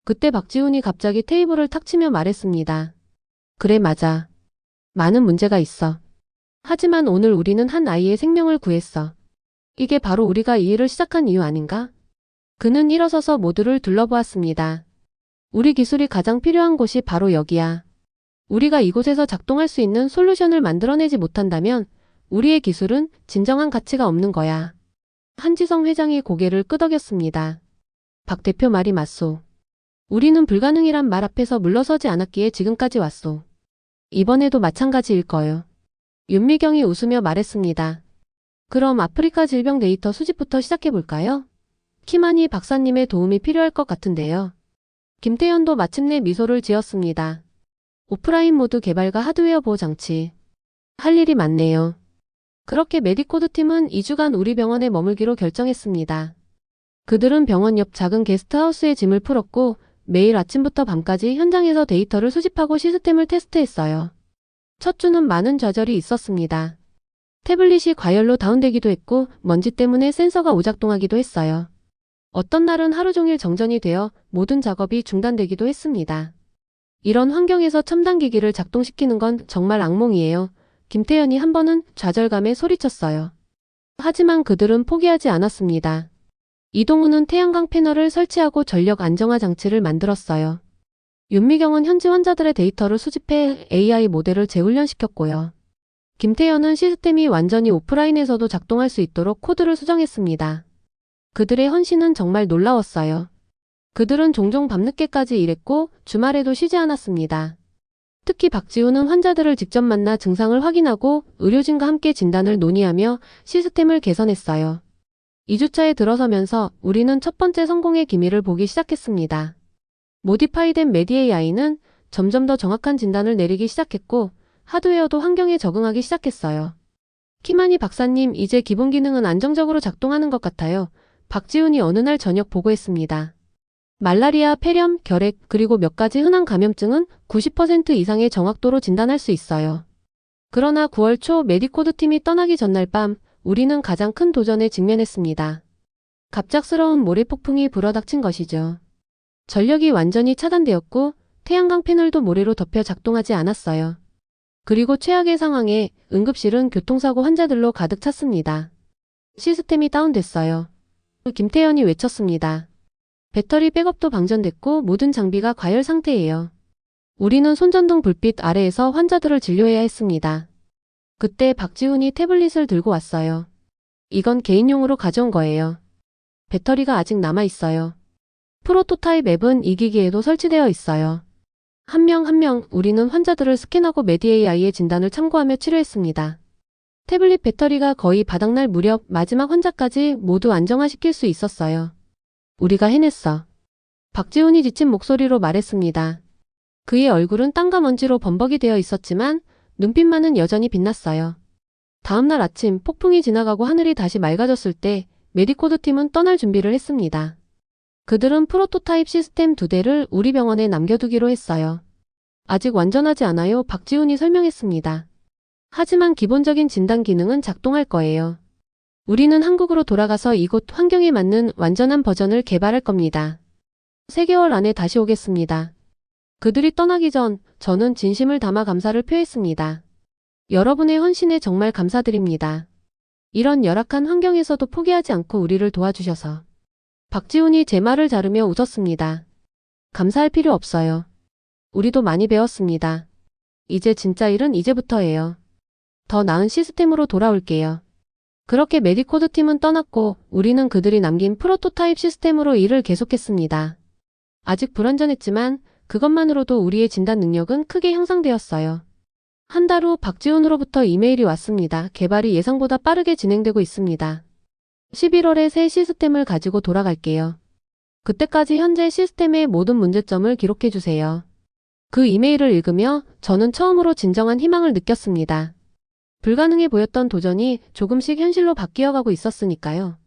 그때 박지훈이 갑자기 테이블을 탁 치며 말했습니다. 그래 맞아. 많은 문제가 있어. 하지만 오늘 우리는 한 아이의 생명을 구했어. 이게 바로 우리가 이 일을 시작한 이유 아닌가? 그는 일어서서 모두를 둘러보았습니다. 우리 기술이 가장 필요한 곳이 바로 여기야. 우리가 이곳에서 작동할 수 있는 솔루션을 만들어내지 못한다면 우리의 기술은 진정한 가치가 없는 거야. 한지성 회장이 고개를 끄덕였습니다. 박 대표 말이 맞소. 우리는 불가능이란 말 앞에서 물러서지 않았기에 지금까지 왔소. 이번에도 마찬가지일 거요. 윤미경이 웃으며 말했습니다. 그럼 아프리카 질병 데이터 수집부터 시작해볼까요? 키마니 박사님의 도움이 필요할 것 같은데요. 김태현도 마침내 미소를 지었습니다. 오프라인 모드 개발과 하드웨어 보호 장치. 할 일이 많네요. 그렇게 메디코드 팀은 2주간 우리 병원에 머물기로 결정했습니다. 그들은 병원 옆 작은 게스트하우스에 짐을 풀었고 매일 아침부터 밤까지 현장에서 데이터를 수집하고 시스템을 테스트했어요. 첫 주는 많은 좌절이 있었습니다. 태블릿이 과열로 다운되기도 했고 먼지 때문에 센서가 오작동하기도 했어요. 어떤 날은 하루 종일 정전이 되어 모든 작업이 중단되기도 했습니다. 이런 환경에서 첨단 기기를 작동시키는 건 정말 악몽이에요. 김태현이 한 번은 좌절감에 소리쳤어요. 하지만 그들은 포기하지 않았습니다. 이동훈은 태양광 패널을 설치하고 전력 안정화 장치를 만들었어요. 윤미경은 현지 환자들의 데이터를 수집해 AI 모델을 재훈련시켰고요. 김태현은 시스템이 완전히 오프라인에서도 작동할 수 있도록 코드를 수정했습니다. 그들의 헌신은 정말 놀라웠어요. 그들은 종종 밤늦게까지 일했고 주말에도 쉬지 않았습니다. 특히 박지훈은 환자들을 직접 만나 증상을 확인하고 의료진과 함께 진단을 논의하며 시스템을 개선했어요. 2주차에 들어서면서 우리는 첫 번째 성공의 기미를 보기 시작했습니다. 모디파이된 메디AI는 점점 더 정확한 진단을 내리기 시작했고 하드웨어도 환경에 적응하기 시작했어요. 키마니 박사님, 이제 기본 기능은 안정적으로 작동하는 것 같아요. 박지훈이 어느 날 저녁 보고했습니다. 말라리아, 폐렴, 결핵, 그리고 몇 가지 흔한 감염증은 90% 이상의 정확도로 진단할 수 있어요. 그러나 9월 초 메디코드 팀이 떠나기 전날 밤, 우리는 가장 큰 도전에 직면했습니다. 갑작스러운 모래폭풍이 불어닥친 것이죠. 전력이 완전히 차단되었고 태양광 패널도 모래로 덮여 작동하지 않았어요. 그리고 최악의 상황에 응급실은 교통사고 환자들로 가득 찼습니다. 시스템이 다운됐어요. 김태현이 외쳤습니다. 배터리 백업도 방전됐고 모든 장비가 과열 상태예요. 우리는 손전등 불빛 아래에서 환자들을 진료해야 했습니다. 그때 박지훈이 태블릿을 들고 왔어요. 이건 개인용으로 가져온 거예요. 배터리가 아직 남아있어요. 프로토타입 앱은 이 기기에도 설치되어 있어요. 한 명 한 명 우리는 환자들을 스캔하고 메디AI의 진단을 참고하며 치료했습니다. 태블릿 배터리가 거의 바닥날 무렵 마지막 환자까지 모두 안정화시킬 수 있었어요. 우리가 해냈어. 박지훈이 지친 목소리로 말했습니다. 그의 얼굴은 땀과 먼지로 범벅이 되어 있었지만 눈빛만은 여전히 빛났어요. 다음날 아침 폭풍이 지나가고 하늘이 다시 맑아졌을 때 메디코드 팀은 떠날 준비를 했습니다. 그들은 프로토타입 시스템 2대를 우리 병원에 남겨두기로 했어요. 아직 완전하지 않아요, 박지훈이 설명했습니다. 하지만 기본적인 진단 기능은 작동할 거예요. 우리는 한국으로 돌아가서 이곳 환경에 맞는 완전한 버전을 개발할 겁니다. 3개월 안에 다시 오겠습니다. 그들이 떠나기 전 저는 진심을 담아 감사를 표했습니다. 여러분의 헌신에 정말 감사드립니다. 이런 열악한 환경에서도 포기하지 않고 우리를 도와주셔서. 박지훈이 제 말을 자르며 웃었습니다. 감사할 필요 없어요. 우리도 많이 배웠습니다. 이제 진짜 일은 이제부터예요. 더 나은 시스템으로 돌아올게요. 그렇게 메디코드 팀은 떠났고 우리는 그들이 남긴 프로토타입 시스템으로 일을 계속했습니다. 아직 불완전했지만 그것만으로도 우리의 진단 능력은 크게 향상되었어요. 한 달 후 박지훈으로부터 이메일이 왔습니다. 개발이 예상보다 빠르게 진행되고 있습니다. 11월에 새 시스템을 가지고 돌아갈게요. 그때까지 현재 시스템의 모든 문제점을 기록해주세요. 그 이메일을 읽으며 저는 처음으로 진정한 희망을 느꼈습니다. 불가능해 보였던 도전이 조금씩 현실로 바뀌어가고 있었으니까요.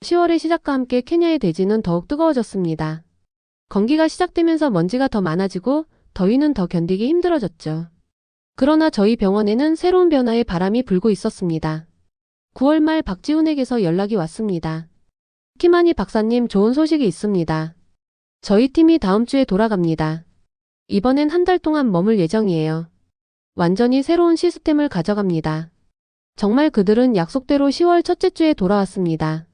10월의 시작과 함께 케냐의 대지는 더욱 뜨거워졌습니다. 건기가 시작되면서 먼지가 더 많아지고 더위는 더 견디기 힘들어졌죠. 그러나 저희 병원에는 새로운 변화의 바람이 불고 있었습니다. 9월 말 박지훈에게서 연락이 왔습니다. 키마니 박사님, 좋은 소식이 있습니다. 저희 팀이 다음 주에 돌아갑니다. 이번엔 한 달 동안 머물 예정이에요. 완전히 새로운 시스템을 가져갑니다. 정말 그들은 약속대로 10월 첫째 주에 돌아왔습니다.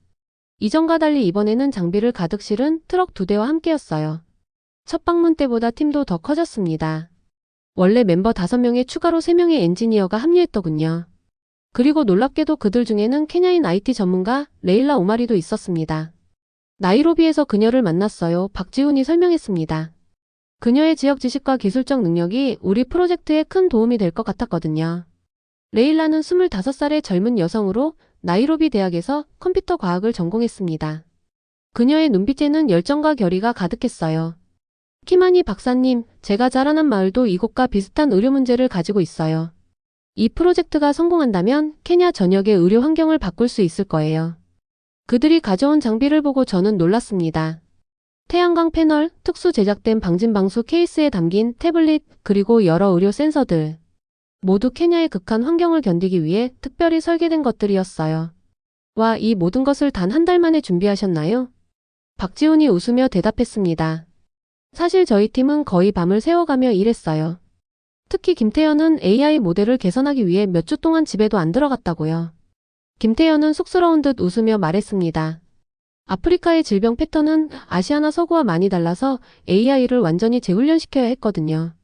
이전과 달리 이번에는 장비를 가득 실은 트럭 2대와 함께였어요. 첫 방문 때보다 팀도 더 커졌습니다. 원래 멤버 5명에 추가로 3명의 엔지니어가 합류했더군요. 그리고 놀랍게도 그들 중에는 케냐인 IT 전문가 레일라 오마리도 있었습니다. 나이로비에서 그녀를 만났어요. 박지훈이 설명했습니다. 그녀의 지역 지식과 기술적 능력이 우리 프로젝트에 큰 도움이 될 것 같았거든요. 레일라는 25살의 젊은 여성으로 나이로비 대학에서 컴퓨터 과학을 전공했습니다. 그녀의 눈빛에는 열정과 결의가 가득했어요. 키마니 박사님, 제가 자라난 마을도 이곳과 비슷한 의료 문제를 가지고 있어요. 이 프로젝트가 성공한다면 케냐 전역의 의료 환경을 바꿀 수 있을 거예요. 그들이 가져온 장비를 보고 저는 놀랐습니다. 태양광 패널, 특수 제작된 방진방수 케이스에 담긴 태블릿, 그리고 여러 의료 센서들. 모두 케냐의 극한 환경을 견디기 위해 특별히 설계된 것들이었어요. 와, 이 모든 것을 단 한 달 만에 준비하셨나요? 박지훈이 웃으며 대답했습니다. 사실 저희 팀은 거의 밤을 새워가며 일했어요. 특히 김태현은 AI 모델을 개선하기 위해 몇 주 동안 집에도 안 들어갔다고요. 김태현은 쑥스러운 듯 웃으며 말했습니다. 아프리카의 질병 패턴은 아시아나 서구와 많이 달라서 AI를 완전히 재훈련시켜야 했거든요.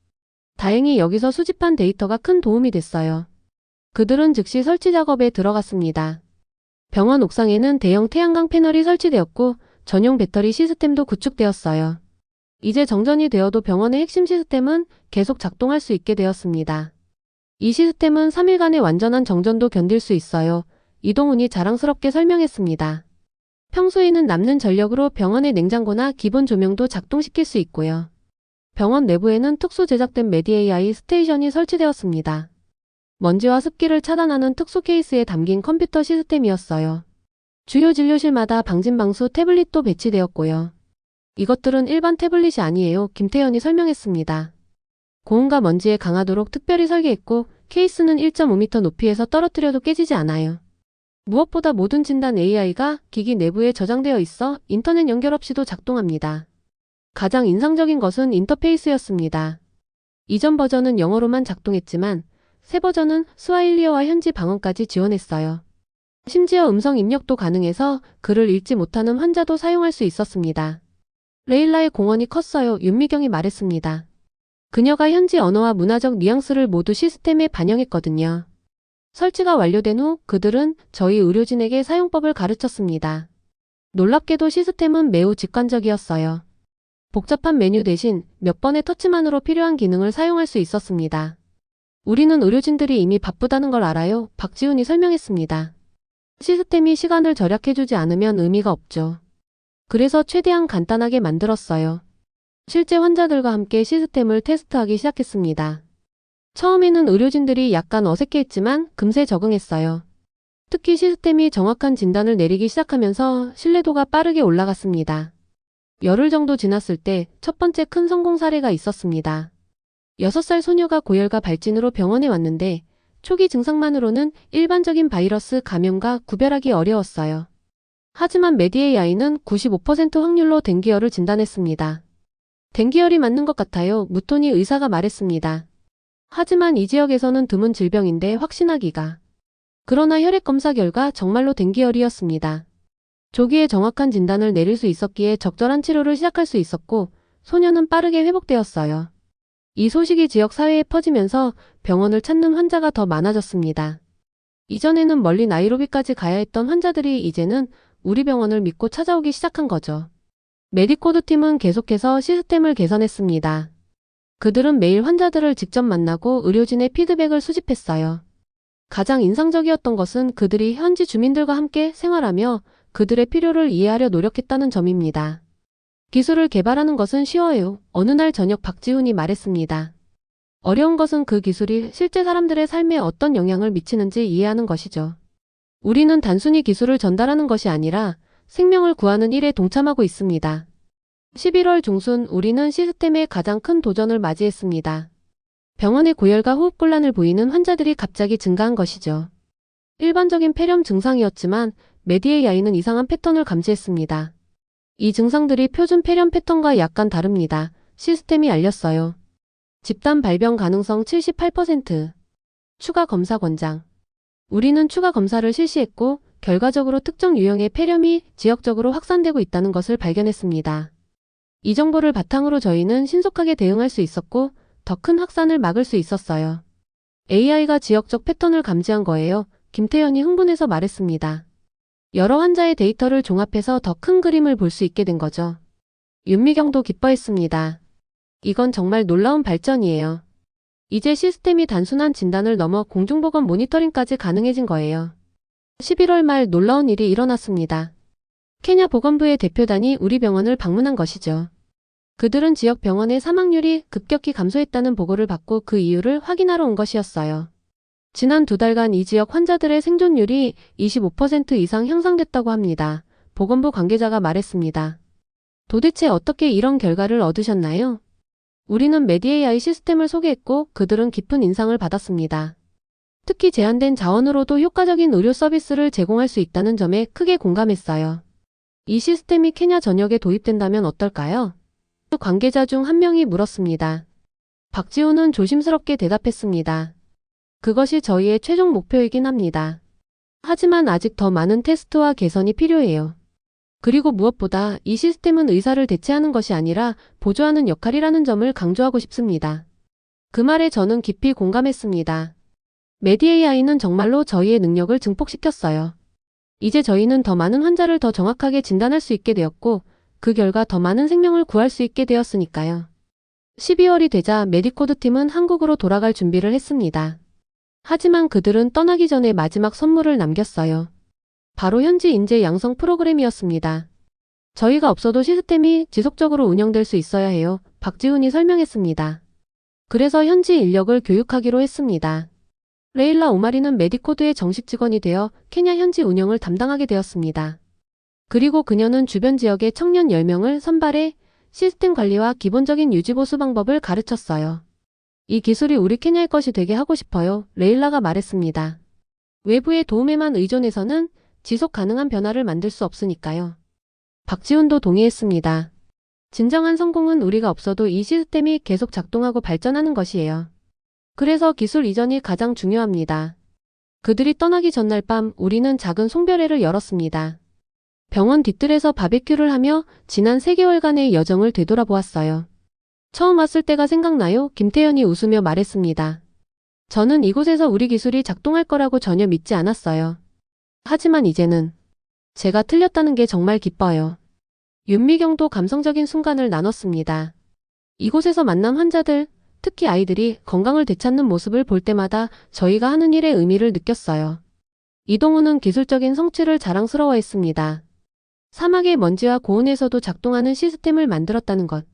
다행히 여기서 수집한 데이터가 큰 도움이 됐어요. 그들은 즉시 설치 작업에 들어갔습니다. 병원 옥상에는 대형 태양광 패널이 설치되었고 전용 배터리 시스템도 구축되었어요. 이제 정전이 되어도 병원의 핵심 시스템은 계속 작동할 수 있게 되었습니다. 이 시스템은 3일간의 완전한 정전도 견딜 수 있어요. 이동훈이 자랑스럽게 설명했습니다. 평소에는 남는 전력으로 병원의 냉장고나 기본 조명도 작동시킬 수 있고요. 병원 내부에는 특수 제작된 메디-AI 스테이션이 설치되었습니다. 먼지와 습기를 차단하는 특수 케이스에 담긴 컴퓨터 시스템이었어요. 주요 진료실마다 방진방수 태블릿도 배치되었고요. 이것들은 일반 태블릿이 아니에요. 김태현이 설명했습니다. 고온과 먼지에 강하도록 특별히 설계했고 케이스는 1.5m 높이에서 떨어뜨려도 깨지지 않아요. 무엇보다 모든 진단 AI가 기기 내부에 저장되어 있어 인터넷 연결 없이도 작동합니다. 가장 인상적인 것은 인터페이스였습니다. 이전 버전은 영어로만 작동했지만 새 버전은 스와힐리어와 현지 방언까지 지원했어요. 심지어 음성 입력도 가능해서 글을 읽지 못하는 환자도 사용할 수 있었습니다. 레일라의 공헌이 컸어요. 윤미경이 말했습니다. 그녀가 현지 언어와 문화적 뉘앙스를 모두 시스템에 반영했거든요. 설치가 완료된 후 그들은 저희 의료진에게 사용법을 가르쳤습니다. 놀랍게도 시스템은 매우 직관적이었어요. 복잡한 메뉴 대신 몇 번의 터치만으로 필요한 기능을 사용할 수 있었습니다. 우리는 의료진들이 이미 바쁘다는 걸 알아요. 박지훈이 설명했습니다. 시스템이 시간을 절약해주지 않으면 의미가 없죠. 그래서 최대한 간단하게 만들었어요. 실제 환자들과 함께 시스템을 테스트하기 시작했습니다. 처음에는 의료진들이 약간 어색해했지만 금세 적응했어요. 특히 시스템이 정확한 진단을 내리기 시작하면서 신뢰도가 빠르게 올라갔습니다. 열흘 정도 지났을 때 첫 번째 큰 성공 사례가 있었습니다. 6살 소녀가 고열과 발진으로 병원에 왔는데 초기 증상만으로는 일반적인 바이러스 감염과 구별하기 어려웠어요. 하지만 메디-AI는 95% 확률로 댕기열을 진단했습니다. 댕기열이 맞는 것 같아요. 무토니 의사가 말했습니다. 하지만 이 지역에서는 드문 질병인데 확신하기가. 그러나 혈액 검사 결과 정말로 댕기열이었습니다. 조기에 정확한 진단을 내릴 수 있었기에 적절한 치료를 시작할 수 있었고 소녀는 빠르게 회복되었어요. 이 소식이 지역 사회에 퍼지면서 병원을 찾는 환자가 더 많아졌습니다. 이전에는 멀리 나이로비까지 가야 했던 환자들이 이제는 우리 병원을 믿고 찾아오기 시작한 거죠. 메디코드 팀은 계속해서 시스템을 개선했습니다. 그들은 매일 환자들을 직접 만나고 의료진의 피드백을 수집했어요. 가장 인상적이었던 것은 그들이 현지 주민들과 함께 생활하며 그들의 필요를 이해하려 노력했다는 점입니다. 기술을 개발하는 것은 쉬워요. 어느 날 저녁 박지훈이 말했습니다. 어려운 것은 그 기술이 실제 사람들의 삶에 어떤 영향을 미치는지 이해하는 것이죠. 우리는 단순히 기술을 전달하는 것이 아니라 생명을 구하는 일에 동참하고 있습니다. 11월 중순 우리는 시스템의 가장 큰 도전을 맞이했습니다. 병원의 고열과 호흡곤란을 보이는 환자들이 갑자기 증가한 것이죠. 일반적인 폐렴 증상이었지만 메디-AI는 이상한 패턴을 감지했습니다. 이 증상들이 표준 폐렴 패턴과 약간 다릅니다. 시스템이 알렸어요. 집단 발병 가능성 78%. 추가 검사 권장. 우리는 추가 검사를 실시했고 결과적으로 특정 유형의 폐렴이 지역적으로 확산되고 있다는 것을 발견했습니다. 이 정보를 바탕으로 저희는 신속하게 대응할 수 있었고 더 큰 확산을 막을 수 있었어요. AI가 지역적 패턴을 감지한 거예요. 김태현이 흥분해서 말했습니다. 여러 환자의 데이터를 종합해서 더 큰 그림을 볼 수 있게 된 거죠. 윤미경도 기뻐했습니다. 이건 정말 놀라운 발전이에요. 이제 시스템이 단순한 진단을 넘어 공중보건 모니터링까지 가능해진 거예요. 11월 말 놀라운 일이 일어났습니다. 케냐 보건부의 대표단이 우리 병원을 방문한 것이죠. 그들은 지역 병원의 사망률이 급격히 감소했다는 보고를 받고 그 이유를 확인하러 온 것이었어요. 지난 2달간 이 지역 환자들의 생존율이 25% 이상 향상됐다고 합니다. 보건부 관계자가 말했습니다. 도대체 어떻게 이런 결과를 얻으셨나요? 우리는 메디-AI 시스템을 소개했고 그들은 깊은 인상을 받았습니다. 특히 제한된 자원으로도 효과적인 의료 서비스를 제공할 수 있다는 점에 크게 공감했어요. 이 시스템이 케냐 전역에 도입된다면 어떨까요? 관계자 중 한 명이 물었습니다. 박지훈은 조심스럽게 대답했습니다. 그것이 저희의 최종 목표이긴 합니다. 하지만 아직 더 많은 테스트와 개선이 필요해요. 그리고 무엇보다 이 시스템은 의사를 대체하는 것이 아니라 보조하는 역할이라는 점을 강조하고 싶습니다. 그 말에 저는 깊이 공감했습니다. 메디-AI는 정말로 저희의 능력을 증폭시켰어요. 이제 저희는 더 많은 환자를 더 정확하게 진단할 수 있게 되었고 그 결과 더 많은 생명을 구할 수 있게 되었으니까요. 12월이 되자 메디코드 팀은 한국으로 돌아갈 준비를 했습니다. 하지만 그들은 떠나기 전에 마지막 선물을 남겼어요. 바로 현지 인재 양성 프로그램이었습니다. 저희가 없어도 시스템이 지속적으로 운영될 수 있어야 해요. 박지훈이 설명했습니다. 그래서 현지 인력을 교육하기로 했습니다. 레일라 오마리는 메디코드의 정식 직원이 되어 케냐 현지 운영을 담당하게 되었습니다. 그리고 그녀는 주변 지역의 청년 10명을 선발해 시스템 관리와 기본적인 유지보수 방법을 가르쳤어요. 이 기술이 우리 케냐의 것이 되게 하고 싶어요. 레일라가 말했습니다. 외부의 도움에만 의존해서는 지속 가능한 변화를 만들 수 없으니까요. 박지훈도 동의했습니다. 진정한 성공은 우리가 없어도 이 시스템이 계속 작동하고 발전하는 것이에요. 그래서 기술 이전이 가장 중요합니다. 그들이 떠나기 전날 밤 우리는 작은 송별회를 열었습니다. 병원 뒤뜰에서 바베큐를 하며 지난 3개월간의 여정을 되돌아보았어요. 처음 왔을 때가 생각나요? 김태현이 웃으며 말했습니다. 저는 이곳에서 우리 기술이 작동할 거라고 전혀 믿지 않았어요. 하지만 이제는 제가 틀렸다는 게 정말 기뻐요. 윤미경도 감성적인 순간을 나눴습니다. 이곳에서 만난 환자들, 특히 아이들이 건강을 되찾는 모습을 볼 때마다 저희가 하는 일의 의미를 느꼈어요. 이동훈은 기술적인 성취를 자랑스러워했습니다. 사막의 먼지와 고온에서도 작동하는 시스템을 만들었다는 것.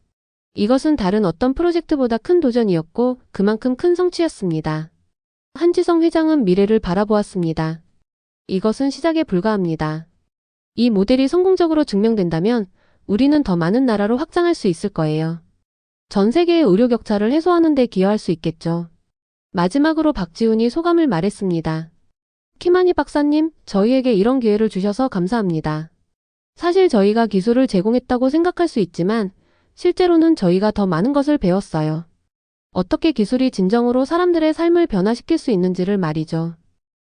이것은 다른 어떤 프로젝트보다 큰 도전이었고 그만큼 큰 성취였습니다. 한지성 회장은 미래를 바라보았습니다. 이것은 시작에 불과합니다. 이 모델이 성공적으로 증명된다면 우리는 더 많은 나라로 확장할 수 있을 거예요. 전 세계의 의료 격차를 해소하는 데 기여할 수 있겠죠. 마지막으로 박지훈이 소감을 말했습니다. 키마니 박사님, 저희에게 이런 기회를 주셔서 감사합니다. 사실 저희가 기술을 제공했다고 생각할 수 있지만 실제로는 저희가 더 많은 것을 배웠어요. 어떻게 기술이 진정으로 사람들의 삶을 변화시킬 수 있는지를 말이죠.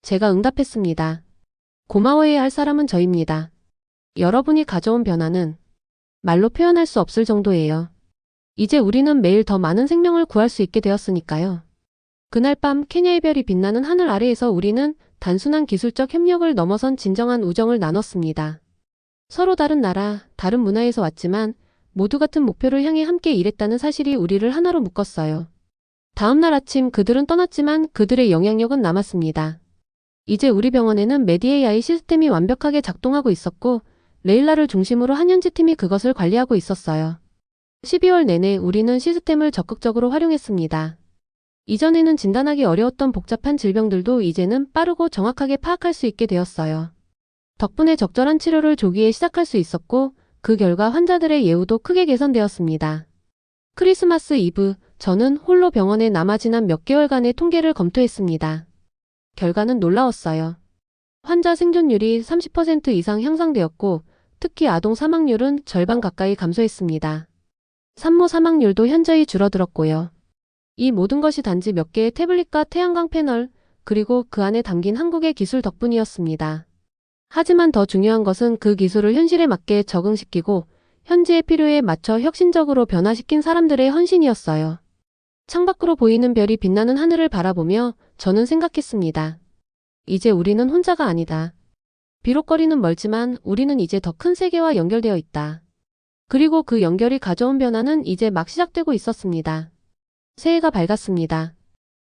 제가 응답했습니다. 고마워해야 할 사람은 저입니다. 여러분이 가져온 변화는 말로 표현할 수 없을 정도예요. 이제 우리는 매일 더 많은 생명을 구할 수 있게 되었으니까요. 그날 밤 케냐의 별이 빛나는 하늘 아래에서 우리는 단순한 기술적 협력을 넘어선 진정한 우정을 나눴습니다. 서로 다른 나라, 다른 문화에서 왔지만 모두 같은 목표를 향해 함께 일했다는 사실이 우리를 하나로 묶었어요. 다음 날 아침 그들은 떠났지만 그들의 영향력은 남았습니다. 이제 우리 병원에는 메디-AI 시스템이 완벽하게 작동하고 있었고 레일라를 중심으로 한 현지 팀이 그것을 관리하고 있었어요. 12월 내내 우리는 시스템을 적극적으로 활용했습니다. 이전에는 진단하기 어려웠던 복잡한 질병들도 이제는 빠르고 정확하게 파악할 수 있게 되었어요. 덕분에 적절한 치료를 조기에 시작할 수 있었고 그 결과 환자들의 예후도 크게 개선되었습니다. 크리스마스 이브, 저는 홀로 병원에 남아 지난 몇 개월간의 통계를 검토했습니다. 결과는 놀라웠어요. 환자 생존율이 30% 이상 향상되었고 특히 아동 사망률은 절반 가까이 감소했습니다. 산모 사망률도 현저히 줄어들었고요. 이 모든 것이 단지 몇 개의 태블릿과 태양광 패널, 그리고 그 안에 담긴 한국의 기술 덕분이었습니다. 하지만 더 중요한 것은 그 기술을 현실에 맞게 적응시키고 현지의 필요에 맞춰 혁신적으로 변화시킨 사람들의 헌신이었어요. 창밖으로 보이는 별이 빛나는 하늘을 바라보며 저는 생각했습니다. 이제 우리는 혼자가 아니다. 비록 거리는 멀지만 우리는 이제 더 큰 세계와 연결되어 있다. 그리고 그 연결이 가져온 변화는 이제 막 시작되고 있었습니다. 새해가 밝았습니다.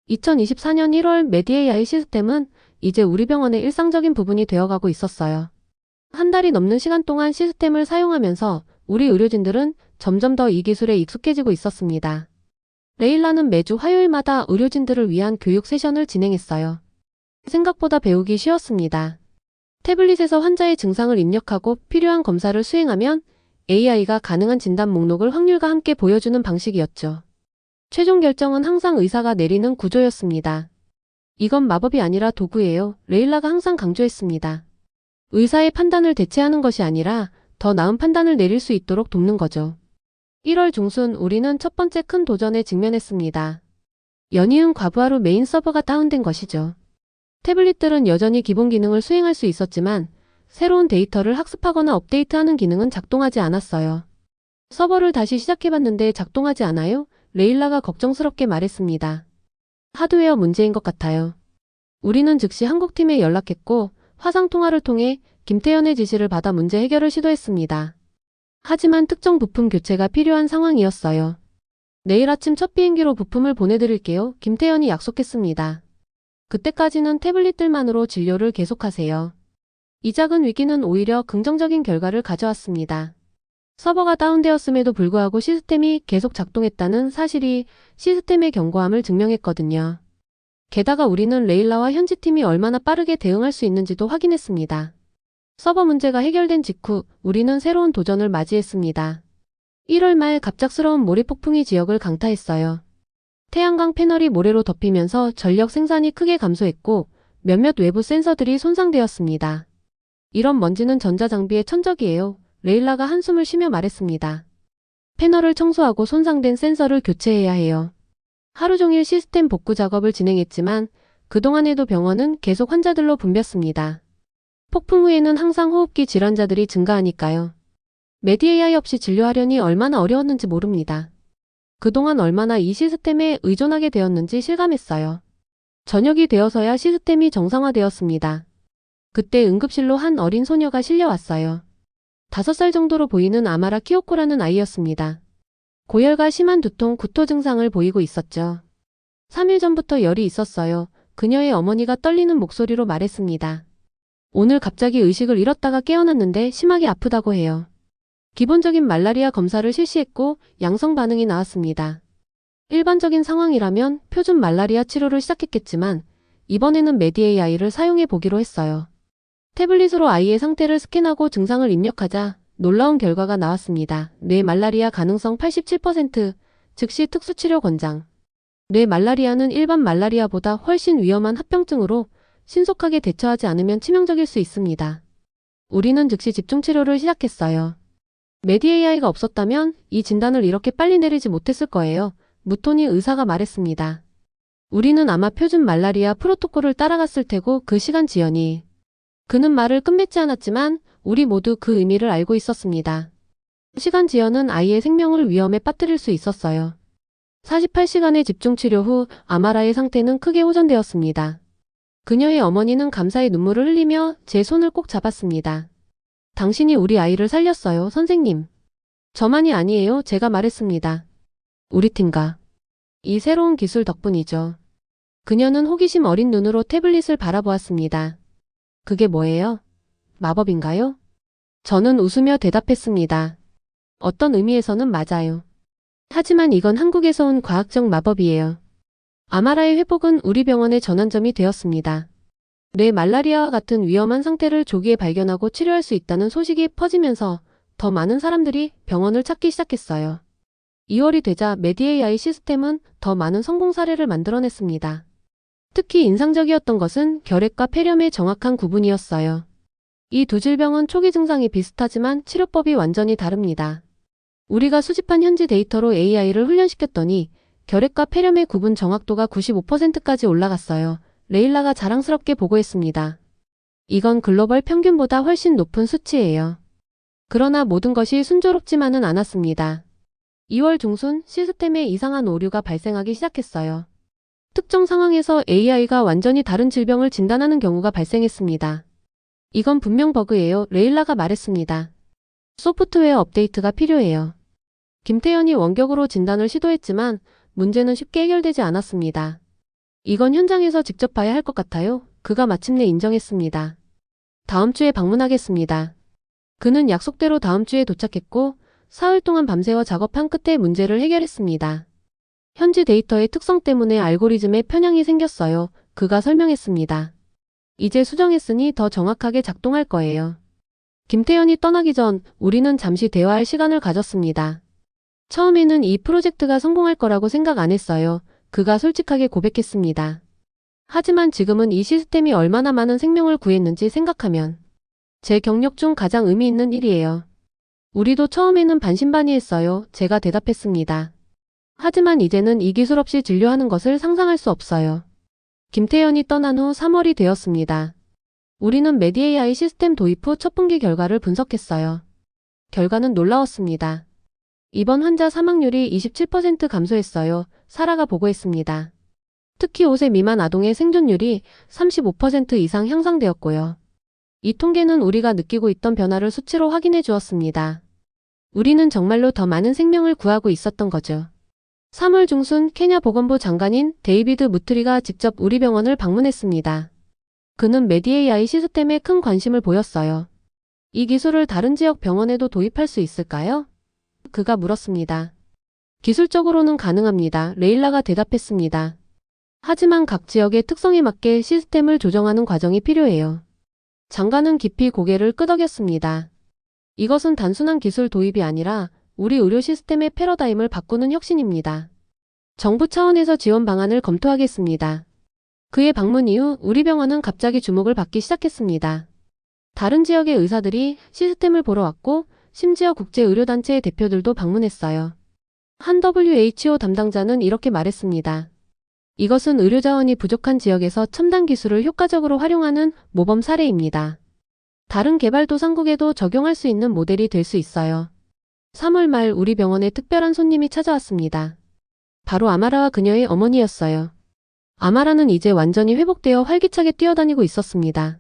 2024년 1월 메디-AI 시스템은 이제 우리 병원의 일상적인 부분이 되어가고 있었어요. 한 달이 넘는 시간 동안 시스템을 사용하면서 우리 의료진들은 점점 더 이 기술에 익숙해지고 있었습니다. 레일라는 매주 화요일마다 의료진들을 위한 교육 세션을 진행했어요. 생각보다 배우기 쉬웠습니다. 태블릿에서 환자의 증상을 입력하고 필요한 검사를 수행하면 AI가 가능한 진단 목록을 확률과 함께 보여주는 방식이었죠. 최종 결정은 항상 의사가 내리는 구조였습니다. 이건 마법이 아니라 도구예요. 레일라가 항상 강조했습니다. 의사의 판단을 대체하는 것이 아니라 더 나은 판단을 내릴 수 있도록 돕는 거죠. 1월 중순 우리는 첫 번째 큰 도전에 직면했습니다. 연이은 과부하로 메인 서버가 다운된 것이죠. 태블릿들은 여전히 기본 기능을 수행할 수 있었지만 새로운 데이터를 학습하거나 업데이트하는 기능은 작동하지 않았어요. 서버를 다시 시작해봤는데 작동하지 않아요? 레일라가 걱정스럽게 말했습니다. 하드웨어 문제인 것 같아요. 우리는 즉시 한국팀에 연락했고 화상통화를 통해 김태현의 지시를 받아 문제 해결을 시도했습니다. 하지만 특정 부품 교체가 필요한 상황이었어요. 내일 아침 첫 비행기로 부품을 보내드릴게요. 김태현이 약속했습니다. 그때까지는 태블릿들만으로 진료를 계속하세요. 이 작은 위기는 오히려 긍정적인 결과를 가져왔습니다. 서버가 다운되었음에도 불구하고 시스템이 계속 작동했다는 사실이 시스템의 견고함을 증명했거든요. 게다가 우리는 레일라와 현지팀이 얼마나 빠르게 대응할 수 있는지도 확인했습니다. 서버 문제가 해결된 직후 우리는 새로운 도전을 맞이했습니다. 1월 말 갑작스러운 모래 폭풍이 지역을 강타했어요. 태양광 패널이 모래로 덮이면서 전력 생산이 크게 감소했고 몇몇 외부 센서들이 손상되었습니다. 이런 먼지는 전자장비의 천적이에요. 레일라가 한숨을 쉬며 말했습니다. 패널을 청소하고 손상된 센서를 교체해야 해요. 하루 종일 시스템 복구 작업을 진행했지만 그동안에도 병원은 계속 환자들로 붐볐습니다. 폭풍 후에는 항상 호흡기 질환자들이 증가하니까요. 메디-AI 없이 진료하려니 얼마나 어려웠는지 모릅니다. 그동안 얼마나 이 시스템에 의존하게 되었는지 실감했어요. 저녁이 되어서야 시스템이 정상화되었습니다. 그때 응급실로 한 어린 소녀가 실려왔어요. 5살 정도로 보이는 아마라 키오코라는 아이였습니다. 고열과 심한 두통, 구토 증상을 보이고 있었죠. 3일 전부터 열이 있었어요. 그녀의 어머니가 떨리는 목소리로 말했습니다. 오늘 갑자기 의식을 잃었다가 깨어났는데 심하게 아프다고 해요. 기본적인 말라리아 검사를 실시했고 양성 반응이 나왔습니다. 일반적인 상황이라면 표준 말라리아 치료를 시작했겠지만 이번에는 메디-AI를 사용해 보기로 했어요. 태블릿으로 아이의 상태를 스캔하고 증상을 입력하자 놀라운 결과가 나왔습니다. 뇌 말라리아 가능성 87%, 즉시 특수치료 권장. 뇌 말라리아는 일반 말라리아보다 훨씬 위험한 합병증으로 신속하게 대처하지 않으면 치명적일 수 있습니다. 우리는 즉시 집중치료를 시작했어요. 메디-AI가 없었다면 이 진단을 이렇게 빨리 내리지 못했을 거예요. 무토니 의사가 말했습니다. 우리는 아마 표준 말라리아 프로토콜을 따라갔을 테고 그 시간 지연이. 그는 말을 끝맺지 않았지만 우리 모두 그 의미를 알고 있었습니다. 시간 지연은 아이의 생명을 위험에 빠뜨릴 수 있었어요. 48시간의 집중치료 후 아마라의 상태는 크게 호전되었습니다. 그녀의 어머니는 감사의 눈물을 흘리며 제 손을 꼭 잡았습니다. 당신이 우리 아이를 살렸어요, 선생님. 저만이 아니에요, 제가 말했습니다. 우리 팀과. 이 새로운 기술 덕분이죠. 그녀는 호기심 어린 눈으로 태블릿을 바라보았습니다. 그게 뭐예요? 마법인가요? 저는 웃으며 대답했습니다. 어떤 의미에서는 맞아요. 하지만 이건 한국에서 온 과학적 마법이에요. 아마라의 회복은 우리 병원의 전환점이 되었습니다. 뇌 말라리아와 같은 위험한 상태를 조기에 발견하고 치료할 수 있다는 소식이 퍼지면서 더 많은 사람들이 병원을 찾기 시작했어요. 2월이 되자 메디-AI 시스템은 더 많은 성공 사례를 만들어냈습니다. 특히 인상적이었던 것은 결핵과 폐렴의 정확한 구분이었어요. 이 두 질병은 초기 증상이 비슷하지만 치료법이 완전히 다릅니다. 우리가 수집한 현지 데이터로 AI를 훈련시켰더니 결핵과 폐렴의 구분 정확도가 95%까지 올라갔어요. 레일라가 자랑스럽게 보고했습니다. 이건 글로벌 평균보다 훨씬 높은 수치예요. 그러나 모든 것이 순조롭지만은 않았습니다. 2월 중순 시스템에 이상한 오류가 발생하기 시작했어요. 특정 상황에서 AI가 완전히 다른 질병을 진단하는 경우가 발생했습니다. 이건 분명 버그예요. 레일라가 말했습니다. 소프트웨어 업데이트가 필요해요. 김태현이 원격으로 진단을 시도했지만 문제는 쉽게 해결되지 않았습니다. 이건 현장에서 직접 봐야 할 것 같아요. 그가 마침내 인정했습니다. 다음 주에 방문하겠습니다. 그는 약속대로 다음 주에 도착했고 사흘 동안 밤새워 작업한 끝에 문제를 해결했습니다. 현지 데이터의 특성 때문에 알고리즘에 편향이 생겼어요. 그가 설명했습니다. 이제 수정했으니 더 정확하게 작동할 거예요. 김태현이 떠나기 전 우리는 잠시 대화할 시간을 가졌습니다. 처음에는 이 프로젝트가 성공할 거라고 생각 안 했어요. 그가 솔직하게 고백했습니다. 하지만 지금은 이 시스템이 얼마나 많은 생명을 구했는지 생각하면 제 경력 중 가장 의미 있는 일이에요. 우리도 처음에는 반신반의했어요. 제가 대답했습니다. 하지만 이제는 이 기술 없이 진료하는 것을 상상할 수 없어요. 김태현이 떠난 후 3월이 되었습니다. 우리는 메디-AI 시스템 도입 후 첫 분기 결과를 분석했어요. 결과는 놀라웠습니다. 입원 환자 사망률이 27% 감소했어요. 사라가 보고했습니다. 특히 5세 미만 아동의 생존율이 35% 이상 향상되었고요. 이 통계는 우리가 느끼고 있던 변화를 수치로 확인해 주었습니다. 우리는 정말로 더 많은 생명을 구하고 있었던 거죠. 3월 중순 케냐 보건부 장관인 데이비드 무트리가 직접 우리 병원을 방문했습니다. 그는 메디-AI 시스템에 큰 관심을 보였어요. 이 기술을 다른 지역 병원에도 도입할 수 있을까요? 그가 물었습니다. 기술적으로는 가능합니다. 레일라가 대답했습니다. 하지만 각 지역의 특성에 맞게 시스템을 조정하는 과정이 필요해요. 장관은 깊이 고개를 끄덕였습니다. 이것은 단순한 기술 도입이 아니라 우리 의료 시스템의 패러다임을 바꾸는 혁신입니다. 정부 차원에서 지원 방안을 검토하겠습니다. 그의 방문 이후 우리 병원은 갑자기 주목을 받기 시작했습니다. 다른 지역의 의사들이 시스템을 보러 왔고 심지어 국제의료단체의 대표들도 방문했어요. 한 WHO 담당자는 이렇게 말했습니다. 이것은 의료자원이 부족한 지역에서 첨단 기술을 효과적으로 활용하는 모범 사례입니다. 다른 개발도상국에도 적용할 수 있는 모델이 될 수 있어요. 3월 말 우리 병원에 특별한 손님이 찾아왔습니다. 바로 아마라와 그녀의 어머니였어요. 아마라는 이제 완전히 회복되어 활기차게 뛰어다니고 있었습니다.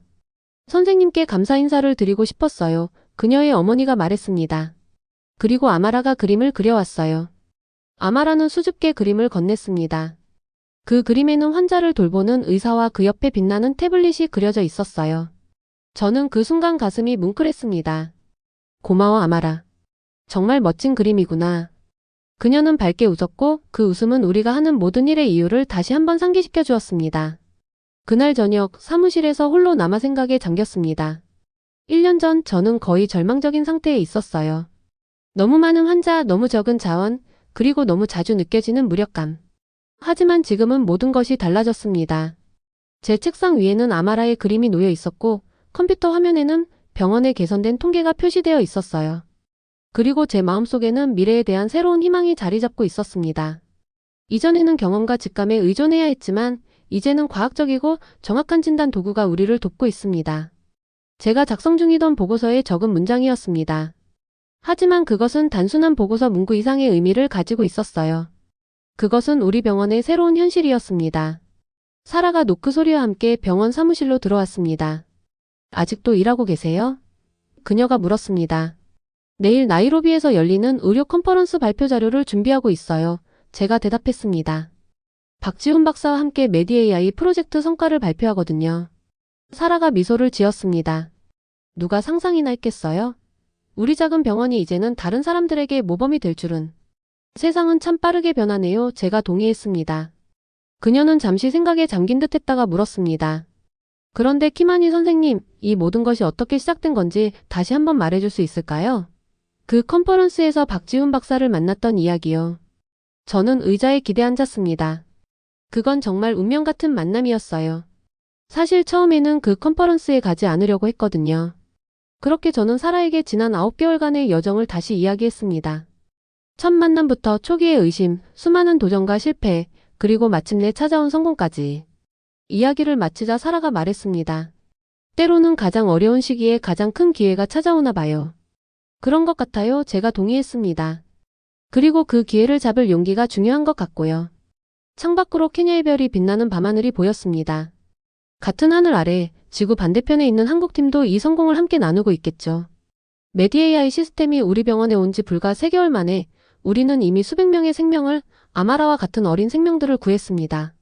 선생님께 감사 인사를 드리고 싶었어요. 그녀의 어머니가 말했습니다. 그리고 아마라가 그림을 그려왔어요. 아마라는 수줍게 그림을 건넸습니다. 그 그림에는 환자를 돌보는 의사와 그 옆에 빛나는 태블릿이 그려져 있었어요. 저는 그 순간 가슴이 뭉클했습니다. 고마워 아마라. 정말 멋진 그림이구나. 그녀는 밝게 웃었고 그 웃음은 우리가 하는 모든 일의 이유를 다시 한번 상기시켜 주었습니다. 그날 저녁 사무실에서 홀로 남아 생각에 잠겼습니다. 1년 전 저는 거의 절망적인 상태에 있었어요. 너무 많은 환자, 너무 적은 자원, 그리고 너무 자주 느껴지는 무력감. 하지만 지금은 모든 것이 달라졌습니다. 제 책상 위에는 아마라의 그림이 놓여 있었고 컴퓨터 화면에는 병원의 개선된 통계가 표시되어 있었어요. 그리고 제 마음속에는 미래에 대한 새로운 희망이 자리 잡고 있었습니다. 이전에는 경험과 직감에 의존해야 했지만 이제는 과학적이고 정확한 진단 도구가 우리를 돕고 있습니다. 제가 작성 중이던 보고서의 적은 문장이었습니다. 하지만 그것은 단순한 보고서 문구 이상의 의미를 가지고 있었어요. 그것은 우리 병원의 새로운 현실이었습니다. 사라가 노크 소리와 함께 병원 사무실로 들어왔습니다. 아직도 일하고 계세요? 그녀가 물었습니다. 내일 나이로비에서 열리는 의료 컨퍼런스 발표 자료를 준비하고 있어요. 제가 대답했습니다. 박지훈 박사와 함께 메디-AI 프로젝트 성과를 발표하거든요. 사라가 미소를 지었습니다. 누가 상상이나 했겠어요? 우리 작은 병원이 이제는 다른 사람들에게 모범이 될 줄은. 세상은 참 빠르게 변하네요. 제가 동의했습니다. 그녀는 잠시 생각에 잠긴 듯 했다가 물었습니다. 그런데 키마니 선생님, 이 모든 것이 어떻게 시작된 건지 다시 한번 말해줄 수 있을까요? 그 컨퍼런스에서 박지훈 박사를 만났던 이야기요. 저는 의자에 기대 앉았습니다. 그건 정말 운명 같은 만남이었어요. 사실 처음에는 그 컨퍼런스에 가지 않으려고 했거든요. 그렇게 저는 사라에게 지난 9개월간의 여정을 다시 이야기했습니다. 첫 만남부터 초기의 의심, 수많은 도전과 실패, 그리고 마침내 찾아온 성공까지. 이야기를 마치자 사라가 말했습니다. 때로는 가장 어려운 시기에 가장 큰 기회가 찾아오나 봐요. 그런 것 같아요. 제가 동의했습니다. 그리고 그 기회를 잡을 용기가 중요한 것 같고요. 창밖으로 케냐의 별이 빛나는 밤하늘이 보였습니다. 같은 하늘 아래 지구 반대편에 있는 한국팀도 이 성공을 함께 나누고 있겠죠. 메디-AI 시스템이 우리 병원에 온 지 불과 3개월 만에 우리는 이미 수백 명의 생명을, 아마라와 같은 어린 생명들을 구했습니다.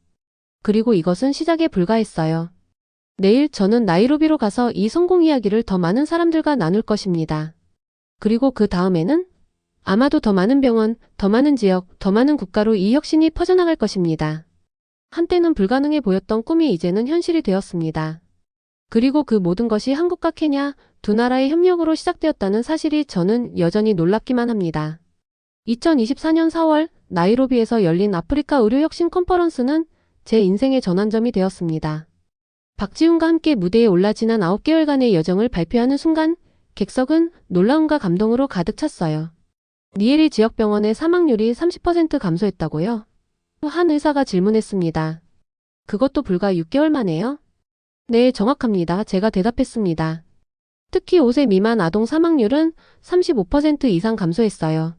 그리고 이것은 시작에 불과했어요. 내일 저는 나이로비로 가서 이 성공 이야기를 더 많은 사람들과 나눌 것입니다. 그리고 그 다음에는 아마도 더 많은 병원, 더 많은 지역, 더 많은 국가로 이 혁신이 퍼져나갈 것입니다. 한때는 불가능해 보였던 꿈이 이제는 현실이 되었습니다. 그리고 그 모든 것이 한국과 케냐 두 나라의 협력으로 시작되었다는 사실이 저는 여전히 놀랍기만 합니다. 2024년 4월 나이로비에서 열린 아프리카 의료혁신 컨퍼런스는 제 인생의 전환점이 되었습니다. 박지훈과 함께 무대에 올라 지난 9개월간의 여정을 발표하는 순간 객석은 놀라움과 감동으로 가득 찼어요. 니에리 지역병원의 사망률이 30% 감소했다고요? 한 의사가 질문했습니다. 그것도 불과 6개월 만에요? 네, 정확합니다. 제가 대답했습니다. 특히 5세 미만 아동 사망률은 35% 이상 감소했어요.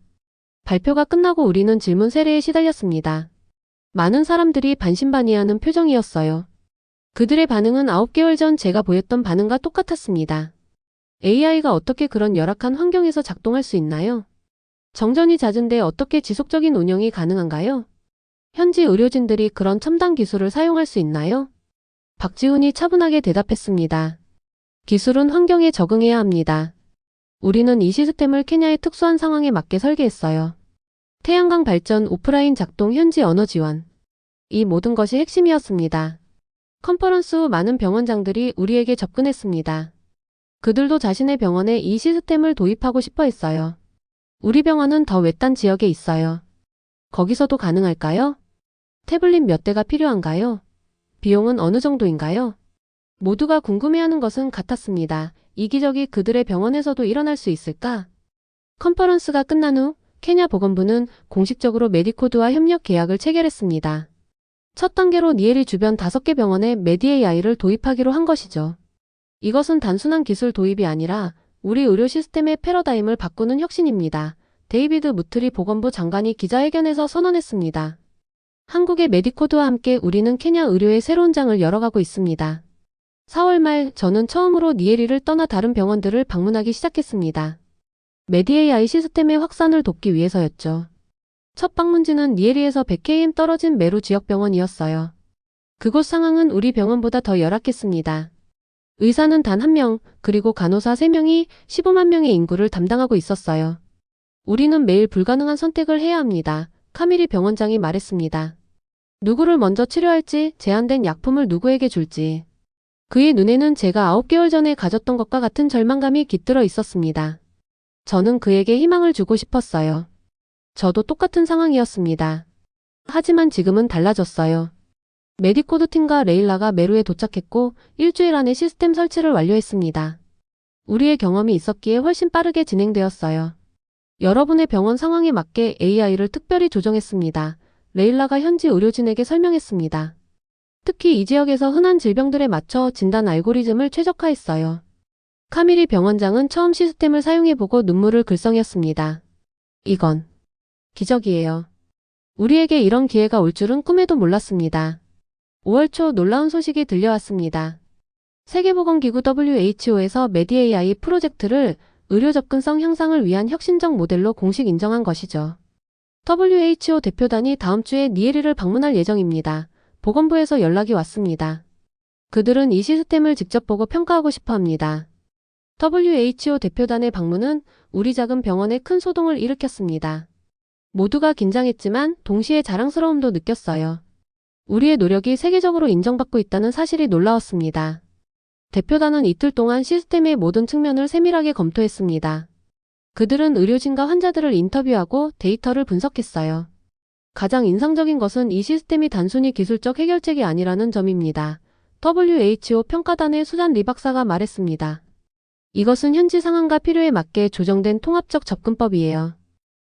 발표가 끝나고 우리는 질문 세례에 시달렸습니다. 많은 사람들이 반신반의하는 표정이었어요. 그들의 반응은 9개월 전 제가 보였던 반응과 똑같았습니다. AI가 어떻게 그런 열악한 환경에서 작동할 수 있나요? 정전이 잦은데 어떻게 지속적인 운영이 가능한가요? 현지 의료진들이 그런 첨단 기술을 사용할 수 있나요? 박지훈이 차분하게 대답했습니다. 기술은 환경에 적응해야 합니다. 우리는 이 시스템을 케냐의 특수한 상황에 맞게 설계했어요. 태양광 발전, 오프라인 작동, 현지 언어 지원. 이 모든 것이 핵심이었습니다. 컨퍼런스 후 많은 병원장들이 우리에게 접근했습니다. 그들도 자신의 병원에 이 시스템을 도입하고 싶어 했어요. 우리 병원은 더 외딴 지역에 있어요. 거기서도 가능할까요? 태블릿 몇 대가 필요한가요? 비용은 어느 정도인가요? 모두가 궁금해하는 것은 같았습니다. 이 기적이 그들의 병원에서도 일어날 수 있을까? 컨퍼런스가 끝난 후 케냐 보건부는 공식적으로 메디코드와 협력 계약을 체결했습니다. 첫 단계로 니에리 주변 5개 병원에 메디AI를 도입하기로 한 것이죠. 이것은 단순한 기술 도입이 아니라 우리 의료 시스템의 패러다임을 바꾸는 혁신입니다. 데이비드 무트리 보건부 장관이 기자회견에서 선언했습니다. 한국의 메디코드와 함께 우리는 케냐 의료의 새로운 장을 열어가고 있습니다. 4월 말 저는 처음으로 니에리를 떠나 다른 병원들을 방문하기 시작했습니다. 메디AI 시스템의 확산을 돕기 위해서였죠. 첫 방문지는 니에리에서 100km 떨어진 메루 지역병원이었어요. 그곳 상황은 우리 병원보다 더 열악했습니다. 의사는 단 1명, 그리고 간호사 3명이 15만 명의 인구를 담당하고 있었어요. 우리는 매일 불가능한 선택을 해야 합니다. 카밀리 병원장이 말했습니다. 누구를 먼저 치료할지, 제한된 약품을 누구에게 줄지. 그의 눈에는 제가 9개월 전에 가졌던 것과 같은 절망감이 깃들어 있었습니다. 저는 그에게 희망을 주고 싶었어요. 저도 똑같은 상황이었습니다. 하지만 지금은 달라졌어요. 메디코드 팀과 레일라가 메루에 도착했고 일주일 안에 시스템 설치를 완료했습니다. 우리의 경험이 있었기에 훨씬 빠르게 진행되었어요. 여러분의 병원 상황에 맞게 AI를 특별히 조정했습니다. 레일라가 현지 의료진에게 설명했습니다. 특히 이 지역에서 흔한 질병들에 맞춰 진단 알고리즘을 최적화했어요. 카밀리 병원장은 처음 시스템을 사용해보고 눈물을 글썽였습니다. 이건 기적이에요. 우리에게 이런 기회가 올 줄은 꿈에도 몰랐습니다. 5월 초 놀라운 소식이 들려왔습니다. 세계보건기구 WHO에서 메디AI 프로젝트를 의료 접근성 향상을 위한 혁신적 모델로 공식 인정한 것이죠. WHO 대표단이 다음 주에 니에리를 방문할 예정입니다. 보건부에서 연락이 왔습니다. 그들은 이 시스템을 직접 보고 평가하고 싶어 합니다. WHO 대표단의 방문은 우리 작은 병원에 큰 소동을 일으켰습니다. 모두가 긴장했지만 동시에 자랑스러움도 느꼈어요. 우리의 노력이 세계적으로 인정받고 있다는 사실이 놀라웠습니다. 대표단은 이틀 동안 시스템의 모든 측면을 세밀하게 검토했습니다. 그들은 의료진과 환자들을 인터뷰하고 데이터를 분석했어요. 가장 인상적인 것은 이 시스템이 단순히 기술적 해결책이 아니라는 점입니다. WHO 평가단의 수잔 리 박사가 말했습니다. 이것은 현지 상황과 필요에 맞게 조정된 통합적 접근법이에요.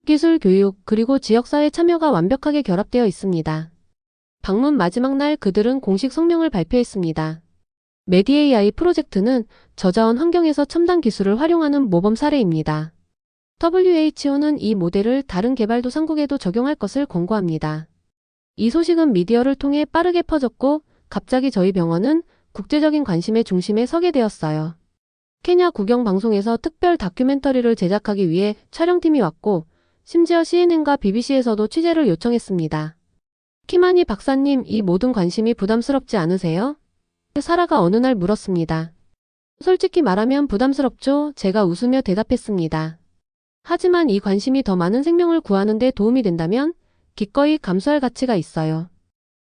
기술, 교육, 그리고 지역사회 참여가 완벽하게 결합되어 있습니다. 방문 마지막 날 그들은 공식 성명을 발표했습니다. 메디AI 프로젝트는 저자원 환경에서 첨단 기술을 활용하는 모범 사례입니다. WHO는 이 모델을 다른 개발도상국에도 적용할 것을 권고합니다. 이 소식은 미디어를 통해 빠르게 퍼졌고 갑자기 저희 병원은 국제적인 관심의 중심에 서게 되었어요. 케냐 국영방송에서 특별 다큐멘터리를 제작하기 위해 촬영팀이 왔고 심지어 CNN과 BBC에서도 취재를 요청했습니다. 키마니 박사님, 이 모든 관심이 부담스럽지 않으세요? 사라가 어느 날 물었습니다. 솔직히 말하면 부담스럽죠? 제가 웃으며 대답했습니다. 하지만 이 관심이 더 많은 생명을 구하는 데 도움이 된다면 기꺼이 감수할 가치가 있어요.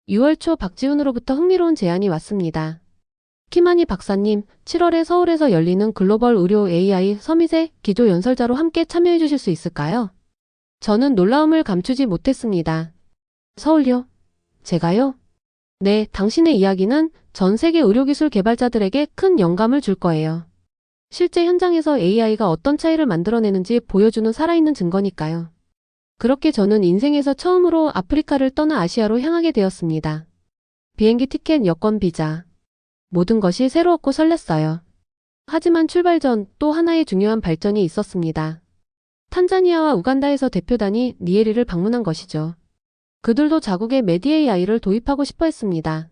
6월 초 박지훈으로부터 흥미로운 제안이 왔습니다. 키마니 박사님, 7월에 서울에서 열리는 글로벌 의료 AI 서밋에 기조 연설자로 함께 참여해 주실 수 있을까요? 저는 놀라움을 감추지 못했습니다. 서울요? 제가요? 네, 당신의 이야기는 전 세계 의료기술 개발자들에게 큰 영감을 줄 거예요. 실제 현장에서 AI가 어떤 차이를 만들어내는지 보여주는 살아있는 증거니까요. 그렇게 저는 인생에서 처음으로 아프리카를 떠나 아시아로 향하게 되었습니다. 비행기 티켓, 여권, 비자. 모든 것이 새로웠고 설렜어요. 하지만 출발 전 또 하나의 중요한 발전이 있었습니다. 탄자니아와 우간다에서 대표단이 니에리를 방문한 것이죠. 그들도 자국에 메디AI를 도입하고 싶어 했습니다.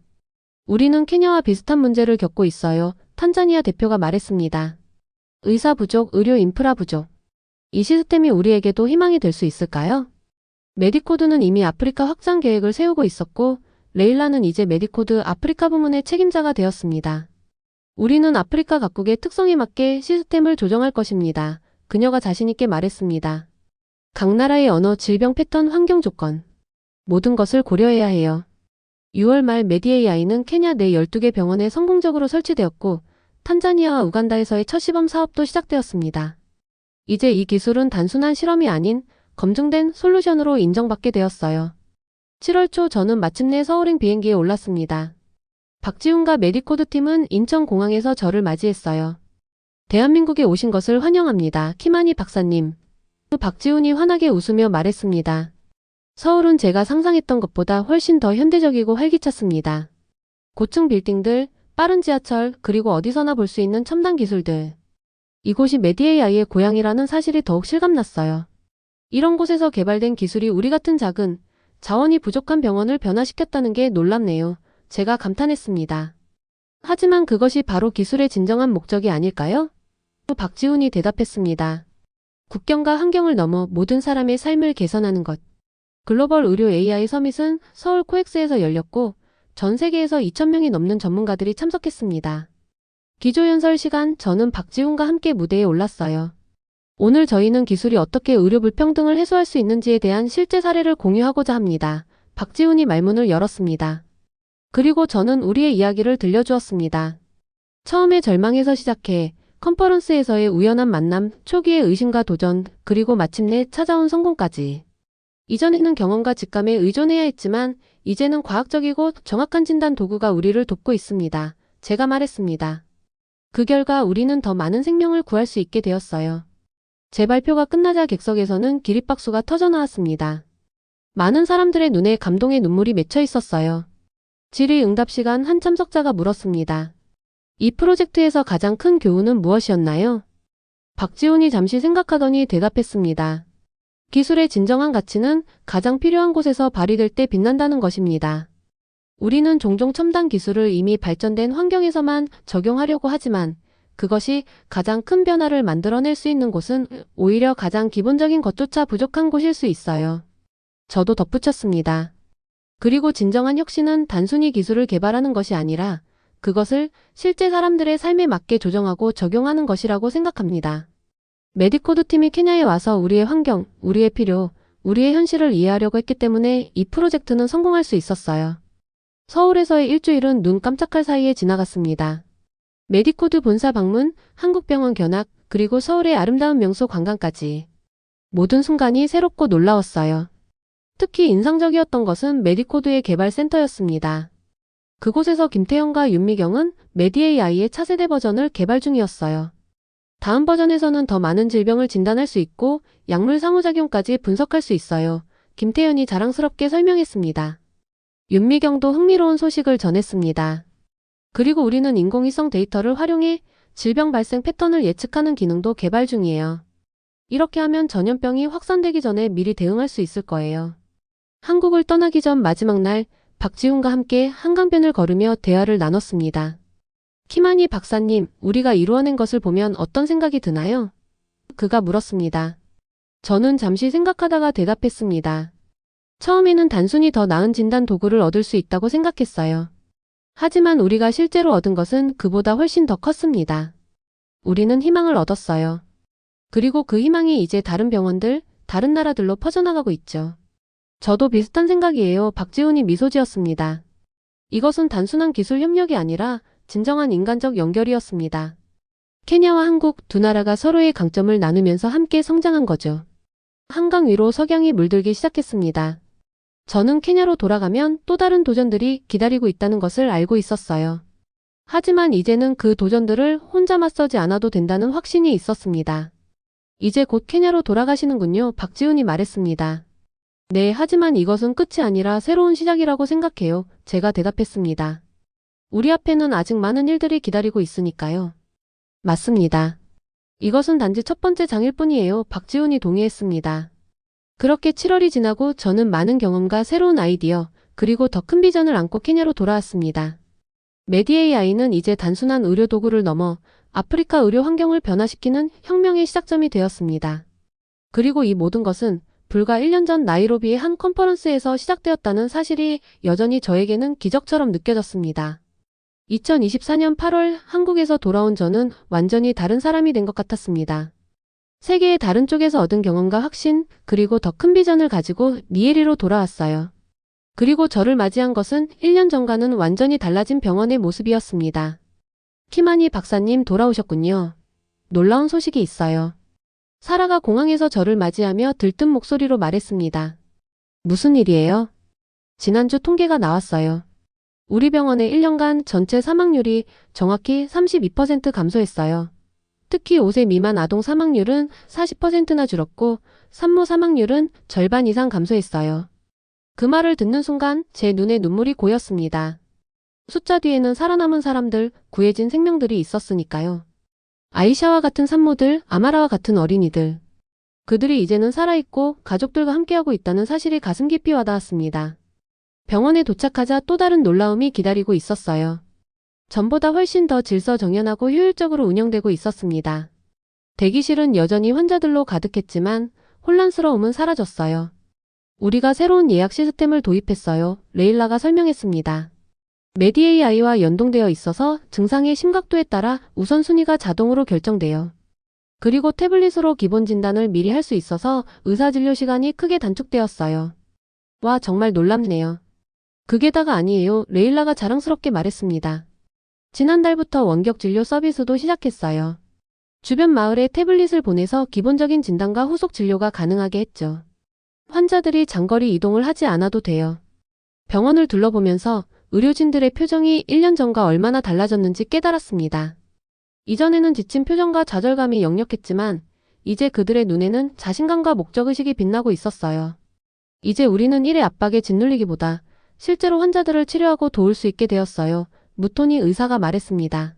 우리는 케냐와 비슷한 문제를 겪고 있어요. 탄자니아 대표가 말했습니다. 의사 부족, 의료 인프라 부족. 이 시스템이 우리에게도 희망이 될 수 있을까요? 메디코드는 이미 아프리카 확장 계획을 세우고 있었고, 레일라는 이제 메디코드 아프리카 부문의 책임자가 되었습니다. 우리는 아프리카 각국의 특성에 맞게 시스템을 조정할 것입니다. 그녀가 자신있게 말했습니다. 각 나라의 언어, 질병 패턴, 환경 조건. 모든 것을 고려해야 해요. 6월 말 메디AI는 케냐 내 12개 병원에 성공적으로 설치되었고, 탄자니아와 우간다에서의 첫 시범 사업도 시작되었습니다. 이제 이 기술은 단순한 실험이 아닌 검증된 솔루션으로 인정받게 되었어요. 7월 초 저는 마침내 서울행 비행기에 올랐습니다. 박지훈과 메디코드 팀은 인천공항에서 저를 맞이했어요. 대한민국에 오신 것을 환영합니다. 키마니 박사님. 박지훈이 환하게 웃으며 말했습니다. 서울은 제가 상상했던 것보다 훨씬 더 현대적이고 활기찼습니다. 고층 빌딩들, 빠른 지하철, 그리고 어디서나 볼 수 있는 첨단 기술들. 이곳이 메디AI의 고향이라는 사실이 더욱 실감났어요. 이런 곳에서 개발된 기술이 우리 같은 작은, 자원이 부족한 병원을 변화시켰다는 게 놀랍네요. 제가 감탄했습니다. 하지만 그것이 바로 기술의 진정한 목적이 아닐까요? 박지훈이 대답했습니다. 국경과 환경을 넘어 모든 사람의 삶을 개선하는 것. 글로벌 의료 AI 서밋은 서울 코엑스에서 열렸고 전 세계에서 2,000명이 넘는 전문가들이 참석했습니다. 기조연설 시간, 저는 박지훈과 함께 무대에 올랐어요. 오늘 저희는 기술이 어떻게 의료 불평등을 해소할 수 있는지에 대한 실제 사례를 공유하고자 합니다. 박지훈이 말문을 열었습니다. 그리고 저는 우리의 이야기를 들려주었습니다. 처음에 절망에서 시작해 컨퍼런스에서의 우연한 만남, 초기의 의심과 도전, 그리고 마침내 찾아온 성공까지. 이전에는 경험과 직감에 의존해야 했지만 이제는 과학적이고 정확한 진단 도구가 우리를 돕고 있습니다. 제가 말했습니다. 그 결과 우리는 더 많은 생명을 구할 수 있게 되었어요. 제 발표가 끝나자 객석에서는 기립박수가 터져나왔습니다. 많은 사람들의 눈에 감동의 눈물이 맺혀 있었어요. 질의응답 시간, 한 참석자가 물었습니다. 이 프로젝트에서 가장 큰 교훈은 무엇이었나요? 박지훈이 잠시 생각하더니 대답했습니다. 기술의 진정한 가치는 가장 필요한 곳에서 발휘될 때 빛난다는 것입니다. 우리는 종종 첨단 기술을 이미 발전된 환경에서만 적용하려고 하지만 그것이 가장 큰 변화를 만들어낼 수 있는 곳은 오히려 가장 기본적인 것조차 부족한 곳일 수 있어요. 저도 덧붙였습니다. 그리고 진정한 혁신은 단순히 기술을 개발하는 것이 아니라 그것을 실제 사람들의 삶에 맞게 조정하고 적용하는 것이라고 생각합니다. 메디코드 팀이 케냐에 와서 우리의 환경, 우리의 필요, 우리의 현실을 이해하려고 했기 때문에 이 프로젝트는 성공할 수 있었어요. 서울에서의 일주일은 눈 깜짝할 사이에 지나갔습니다. 메디코드 본사 방문, 한국병원 견학, 그리고 서울의 아름다운 명소 관광까지. 모든 순간이 새롭고 놀라웠어요. 특히 인상적이었던 것은 메디코드의 개발센터였습니다. 그곳에서 김태형과 윤미경은 메디AI의 차세대 버전을 개발 중이었어요. 다음 버전에서는 더 많은 질병을 진단할 수 있고 약물 상호작용까지 분석할 수 있어요. 김태현이 자랑스럽게 설명했습니다. 윤미경도 흥미로운 소식을 전했습니다. 그리고 우리는 인공위성 데이터를 활용해 질병 발생 패턴을 예측하는 기능도 개발 중이에요. 이렇게 하면 전염병이 확산되기 전에 미리 대응할 수 있을 거예요. 한국을 떠나기 전 마지막 날, 박지훈과 함께 한강변을 걸으며 대화를 나눴습니다. 키마니 박사님, 우리가 이루어낸 것을 보면 어떤 생각이 드나요? 그가 물었습니다. 저는 잠시 생각하다가 대답했습니다. 처음에는 단순히 더 나은 진단 도구를 얻을 수 있다고 생각했어요. 하지만 우리가 실제로 얻은 것은 그보다 훨씬 더 컸습니다. 우리는 희망을 얻었어요. 그리고 그 희망이 이제 다른 병원들, 다른 나라들로 퍼져나가고 있죠. 저도 비슷한 생각이에요. 박지훈이 미소 지었습니다. 이것은 단순한 기술 협력이 아니라 진정한 인간적 연결이었습니다. 케냐와 한국 두 나라가 서로의 강점을 나누면서 함께 성장한 거죠. 한강 위로 석양이 물들기 시작했습니다. 저는 케냐로 돌아가면 또 다른 도전들이 기다리고 있다는 것을 알고 있었어요. 하지만 이제는 그 도전들을 혼자 맞서지 않아도 된다는 확신이 있었습니다. 이제 곧 케냐로 돌아가시는군요. 박지훈이 말했습니다. 네, 하지만 이것은 끝이 아니라 새로운 시작이라고 생각해요. 제가 대답했습니다. 우리 앞에는 아직 많은 일들이 기다리고 있으니까요. 맞습니다. 이것은 단지 첫 번째 장일 뿐이에요. 박지훈이 동의했습니다. 그렇게 7월이 지나고 저는 많은 경험과 새로운 아이디어, 그리고 더 큰 비전을 안고 케냐로 돌아왔습니다. 메디AI는 이제 단순한 의료 도구를 넘어 아프리카 의료 환경을 변화시키는 혁명의 시작점이 되었습니다. 그리고 이 모든 것은 불과 1년 전 나이로비의 한 컨퍼런스에서 시작되었다는 사실이 여전히 저에게는 기적처럼 느껴졌습니다. 2024년 8월 한국에서 돌아온 저는 완전히 다른 사람이 된 것 같았습니다. 세계의 다른 쪽에서 얻은 경험과 확신, 그리고 더 큰 비전을 가지고 니에리로 돌아왔어요. 그리고 저를 맞이한 것은 1년 전과는 완전히 달라진 병원의 모습이었습니다. 키마니 박사님 돌아오셨군요. 놀라운 소식이 있어요. 사라가 공항에서 저를 맞이하며 들뜬 목소리로 말했습니다. 무슨 일이에요? 지난주 통계가 나왔어요. 우리 병원의 1년간 전체 사망률이 정확히 32% 감소했어요. 특히 5세 미만 아동 사망률은 40%나 줄었고 산모 사망률은 절반 이상 감소했어요. 그 말을 듣는 순간 제 눈에 눈물이 고였습니다. 숫자 뒤에는 살아남은 사람들, 구해진 생명들이 있었으니까요. 아이샤와 같은 산모들, 아마라와 같은 어린이들. 그들이 이제는 살아있고 가족들과 함께하고 있다는 사실이 가슴 깊이 와닿았습니다. 병원에 도착하자 또 다른 놀라움이 기다리고 있었어요. 전보다 훨씬 더 질서정연하고 효율적으로 운영되고 있었습니다. 대기실은 여전히 환자들로 가득했지만 혼란스러움은 사라졌어요. 우리가 새로운 예약 시스템을 도입했어요. 레일라가 설명했습니다. 메디AI와 연동되어 있어서 증상의 심각도에 따라 우선순위가 자동으로 결정돼요. 그리고 태블릿으로 기본 진단을 미리 할 수 있어서 의사진료 시간이 크게 단축되었어요. 와, 정말 놀랍네요. 그게 다가 아니에요. 레일라가 자랑스럽게 말했습니다. 지난달부터 원격 진료 서비스도 시작했어요. 주변 마을에 태블릿을 보내서 기본적인 진단과 후속 진료가 가능하게 했죠. 환자들이 장거리 이동을 하지 않아도 돼요. 병원을 둘러보면서 의료진들의 표정이 1년 전과 얼마나 달라졌는지 깨달았습니다. 이전에는 지친 표정과 좌절감이 역력했지만 이제 그들의 눈에는 자신감과 목적의식이 빛나고 있었어요. 이제 우리는 일의 압박에 짓눌리기보다 실제로 환자들을 치료하고 도울 수 있게 되었어요. 무토니 의사가 말했습니다.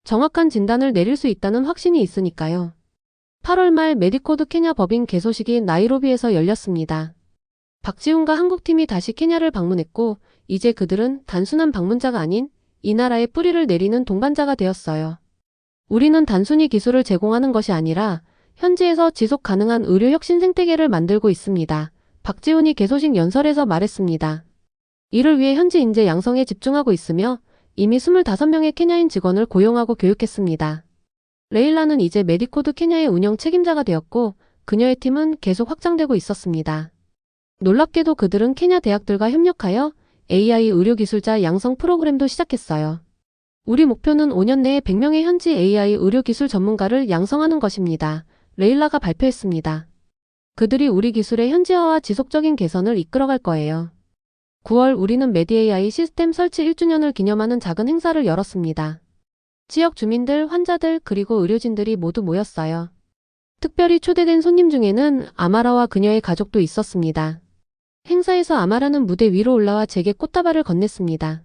정확한 진단을 내릴 수 있다는 확신이 있으니까요. 8월 말 메디코드 케냐 법인 개소식이 나이로비에서 열렸습니다. 박지훈과 한국팀이 다시 케냐를 방문했고 이제 그들은 단순한 방문자가 아닌 이 나라의 뿌리를 내리는 동반자가 되었어요. 우리는 단순히 기술을 제공하는 것이 아니라 현지에서 지속 가능한 의료 혁신 생태계를 만들고 있습니다. 박지훈이 개소식 연설에서 말했습니다. 이를 위해 현지 인재 양성에 집중하고 있으며 이미 25명의 케냐인 직원을 고용하고 교육했습니다. 레일라는 이제 메디코드 케냐의 운영 책임자가 되었고 그녀의 팀은 계속 확장되고 있었습니다. 놀랍게도 그들은 케냐 대학들과 협력하여 AI 의료기술자 양성 프로그램도 시작했어요. 우리 목표는 5년 내에 100명의 현지 AI 의료기술 전문가를 양성하는 것입니다. 레일라가 발표했습니다. 그들이 우리 기술의 현지화와 지속적인 개선을 이끌어갈 거예요. 9월 우리는 메디AI 시스템 설치 1주년을 기념하는 작은 행사를 열었습니다. 지역 주민들, 환자들, 그리고 의료진들이 모두 모였어요. 특별히 초대된 손님 중에는 아마라와 그녀의 가족도 있었습니다. 행사에서 아마라는 무대 위로 올라와 제게 꽃다발을 건넸습니다.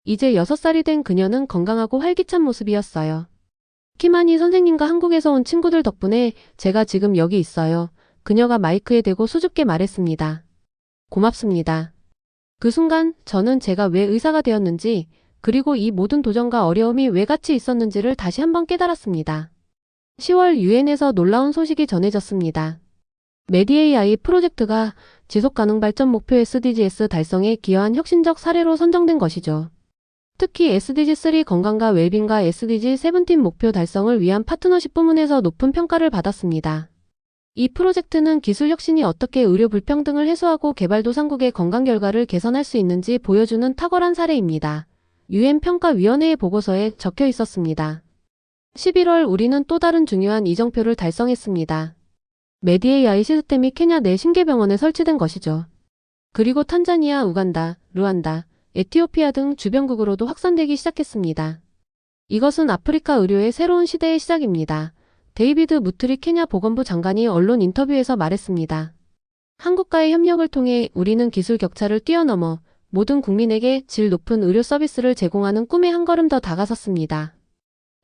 이제 6살이 된 그녀는 건강하고 활기찬 모습이었어요. 키마니 선생님과 한국에서 온 친구들 덕분에 제가 지금 여기 있어요. 그녀가 마이크에 대고 수줍게 말했습니다. 고맙습니다. 그 순간 저는 제가 왜 의사가 되었는지 그리고 이 모든 도전과 어려움이 왜 같이 있었는지를 다시 한번 깨달았습니다. 10월 유엔에서 놀라운 소식이 전해졌습니다. 메디AI 프로젝트가 지속가능 발전 목표 SDGs 달성에 기여한 혁신적 사례로 선정된 것이죠. 특히 SDG3 건강과 웰빙과 SDG17 목표 달성을 위한 파트너십 부문에서 높은 평가를 받았습니다. 이 프로젝트는 기술 혁신이 어떻게 의료 불평등을 해소하고 개발도상국의 건강 결과를 개선할 수 있는지 보여주는 탁월한 사례입니다. 유엔 평가위원회의 보고서에 적혀 있었습니다. 11월 우리는 또 다른 중요한 이정표를 달성했습니다. 메디-AI 시스템이 케냐 내 신계병원에 설치된 것이죠. 그리고 탄자니아, 우간다, 루안다, 에티오피아 등 주변국으로도 확산되기 시작했습니다. 이것은 아프리카 의료의 새로운 시대의 시작입니다. 데이비드 무트리 케냐 보건부 장관이 언론 인터뷰에서 말했습니다. 한국과의 협력을 통해 우리는 기술 격차를 뛰어넘어 모든 국민에게 질 높은 의료 서비스를 제공하는 꿈에 한 걸음 더 다가섰습니다.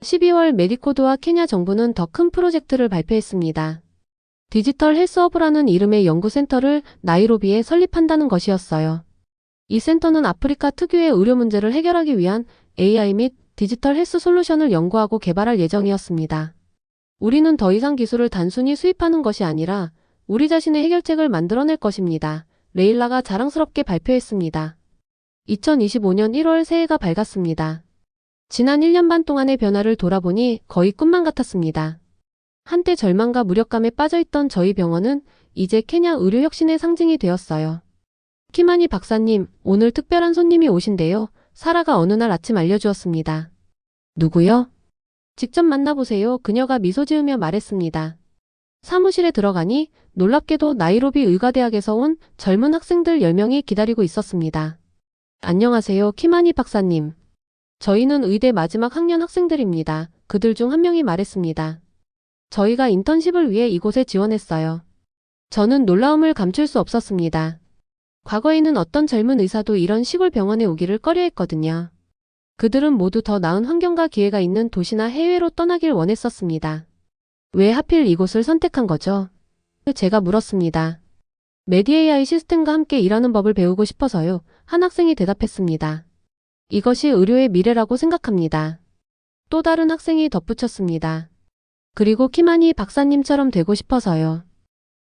12월 메디코드와 케냐 정부는 더 큰 프로젝트를 발표했습니다. 디지털 헬스허브라는 이름의 연구센터를 나이로비에 설립한다는 것이었어요. 이 센터는 아프리카 특유의 의료 문제를 해결하기 위한 AI 및 디지털 헬스 솔루션을 연구하고 개발할 예정이었습니다. 우리는 더 이상 기술을 단순히 수입하는 것이 아니라 우리 자신의 해결책을 만들어낼 것입니다. 레일라가 자랑스럽게 발표했습니다. 2025년 1월 새해가 밝았습니다. 지난 1년 반 동안의 변화를 돌아보니 거의 꿈만 같았습니다. 한때 절망과 무력감에 빠져있던 저희 병원은 이제 케냐 의료 혁신의 상징이 되었어요. 키마니 박사님, 오늘 특별한 손님이 오신대요. 사라가 어느 날 아침 알려주었습니다. 누구요? 직접 만나보세요. 그녀가 미소 지으며 말했습니다. 사무실에 들어가니 놀랍게도 나이로비 의과대학에서 온 젊은 학생들 10명이 기다리고 있었습니다. 안녕하세요, 키마니 박사님. 저희는 의대 마지막 학년 학생들입니다. 그들 중 한 명이 말했습니다. 저희가 인턴십을 위해 이곳에 지원했어요. 저는 놀라움을 감출 수 없었습니다. 과거에는 어떤 젊은 의사도 이런 시골 병원에 오기를 꺼려했거든요. 그들은 모두 더 나은 환경과 기회가 있는 도시나 해외로 떠나길 원했었습니다. 왜 하필 이곳을 선택한 거죠? 제가 물었습니다. 메디-AI 시스템과 함께 일하는 법을 배우고 싶어서요. 한 학생이 대답했습니다. 이것이 의료의 미래라고 생각합니다. 또 다른 학생이 덧붙였습니다. 그리고 키마니 박사님처럼 되고 싶어서요.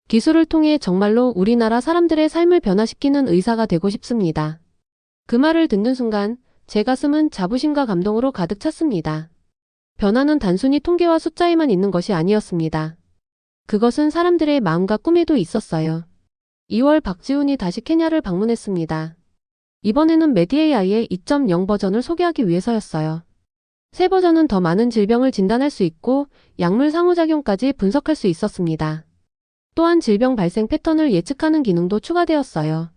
기술을 통해 정말로 우리나라 사람들의 삶을 변화시키는 의사가 되고 싶습니다. 그 말을 듣는 순간 제 가슴은 자부심과 감동으로 가득 찼습니다. 변화는 단순히 통계와 숫자에만 있는 것이 아니었습니다. 그것은 사람들의 마음과 꿈에도 있었어요. 2월 박지훈이 다시 케냐를 방문했습니다. 이번에는 메디-AI의 2.0 버전을 소개하기 위해서였어요. 새 버전은 더 많은 질병을 진단할 수 있고 약물 상호작용까지 분석할 수 있었습니다. 또한 질병 발생 패턴을 예측하는 기능도 추가되었어요.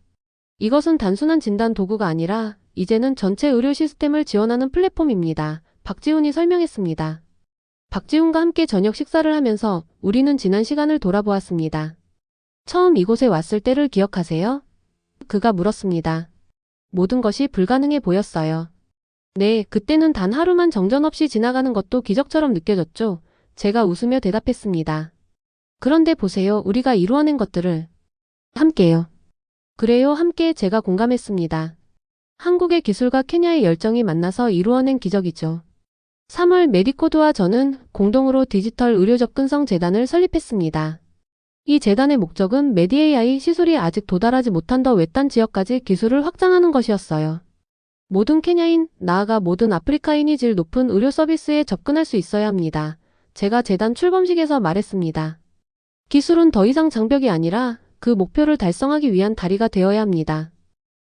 이것은 단순한 진단 도구가 아니라 이제는 전체 의료 시스템을 지원하는 플랫폼입니다. 박지훈이 설명했습니다. 박지훈과 함께 저녁 식사를 하면서 우리는 지난 시간을 돌아보았습니다. 처음 이곳에 왔을 때를 기억하세요? 그가 물었습니다. 모든 것이 불가능해 보였어요. 네, 그때는 단 하루만 정전 없이 지나가는 것도 기적처럼 느껴졌죠. 제가 웃으며 대답했습니다. 그런데 보세요. 우리가 이루어낸 것들을. 함께요. 그래요. 함께 제가 공감했습니다. 한국의 기술과 케냐의 열정이 만나서 이루어낸 기적이죠. 3월 메디코드와 저는 공동으로 디지털 의료 접근성 재단을 설립했습니다. 이 재단의 목적은 메디-AI 시술이 아직 도달하지 못한 더 외딴 지역까지 기술을 확장하는 것이었어요. 모든 케냐인, 나아가 모든 아프리카인이 질 높은 의료 서비스에 접근할 수 있어야 합니다. 제가 재단 출범식에서 말했습니다. 기술은 더 이상 장벽이 아니라 그 목표를 달성하기 위한 다리가 되어야 합니다.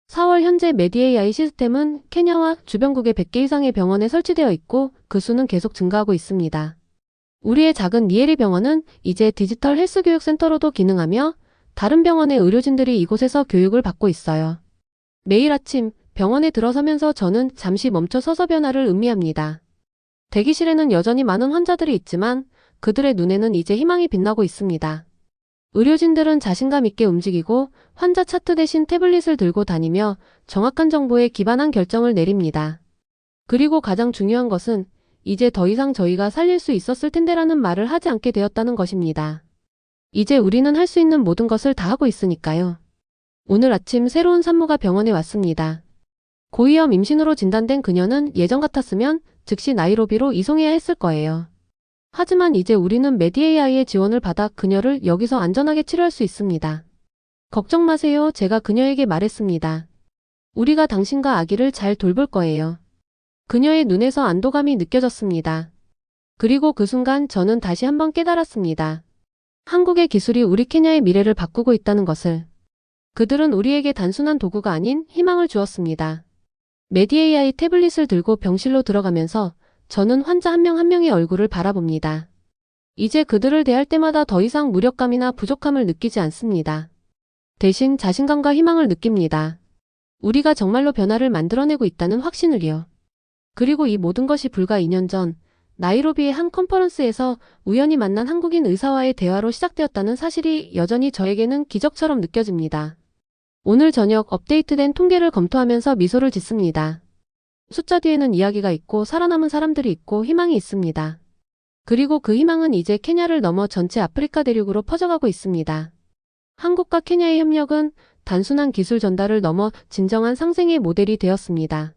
4월 현재 메디-AI 시스템은 케냐와 주변국의 100개 이상의 병원에 설치되어 있고 그 수는 계속 증가하고 있습니다. 우리의 작은 니에리 병원은 이제 디지털 헬스 교육 센터로도 기능하며 다른 병원의 의료진들이 이곳에서 교육을 받고 있어요. 매일 아침 병원에 들어서면서 저는 잠시 멈춰 서서 변화를 음미합니다. 대기실에는 여전히 많은 환자들이 있지만 그들의 눈에는 이제 희망이 빛나고 있습니다. 의료진들은 자신감 있게 움직이고 환자 차트 대신 태블릿을 들고 다니며 정확한 정보에 기반한 결정을 내립니다. 그리고 가장 중요한 것은 이제 더 이상 저희가 살릴 수 있었을 텐데라는 말을 하지 않게 되었다는 것입니다. 이제 우리는 할 수 있는 모든 것을 다 하고 있으니까요. 오늘 아침 새로운 산모가 병원에 왔습니다. 고위험 임신으로 진단된 그녀는 예전 같았으면 즉시 나이로비로 이송해야 했을 거예요. 하지만 이제 우리는 메디-AI의 지원을 받아 그녀를 여기서 안전하게 치료할 수 있습니다. 걱정 마세요. 제가 그녀에게 말했습니다. 우리가 당신과 아기를 잘 돌볼 거예요. 그녀의 눈에서 안도감이 느껴졌습니다. 그리고 그 순간 저는 다시 한번 깨달았습니다. 한국의 기술이 우리 케냐의 미래를 바꾸고 있다는 것을. 그들은 우리에게 단순한 도구가 아닌 희망을 주었습니다. 메디-AI 태블릿을 들고 병실로 들어가면서 저는 환자 한 명 한 명의 얼굴을 바라봅니다. 이제 그들을 대할 때마다 더 이상 무력감이나 부족함을 느끼지 않습니다. 대신 자신감과 희망을 느낍니다. 우리가 정말로 변화를 만들어내고 있다는 확신을요. 그리고 이 모든 것이 불과 2년 전 나이로비의 한 컨퍼런스에서 우연히 만난 한국인 의사와의 대화로 시작되었다는 사실이 여전히 저에게는 기적처럼 느껴집니다. 오늘 저녁 업데이트된 통계를 검토하면서 미소를 짓습니다. 숫자 뒤에는 이야기가 있고 살아남은 사람들이 있고 희망이 있습니다. 그리고 그 희망은 이제 케냐를 넘어 전체 아프리카 대륙으로 퍼져가고 있습니다. 한국과 케냐의 협력은 단순한 기술 전달을 넘어 진정한 상생의 모델이 되었습니다.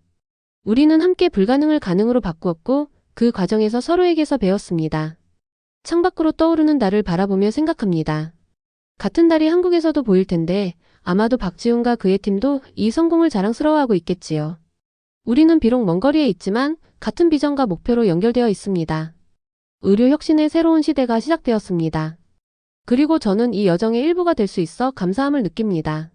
우리는 함께 불가능을 가능으로 바꾸었고 그 과정에서 서로에게서 배웠습니다. 창밖으로 떠오르는 달을 바라보며 생각합니다. 같은 달이 한국에서도 보일 텐데 아마도 박지훈과 그의 팀도 이 성공을 자랑스러워하고 있겠지요. 우리는 비록 먼 거리에 있지만 같은 비전과 목표로 연결되어 있습니다. 의료 혁신의 새로운 시대가 시작되었습니다. 그리고 저는 이 여정의 일부가 될 수 있어 감사함을 느낍니다.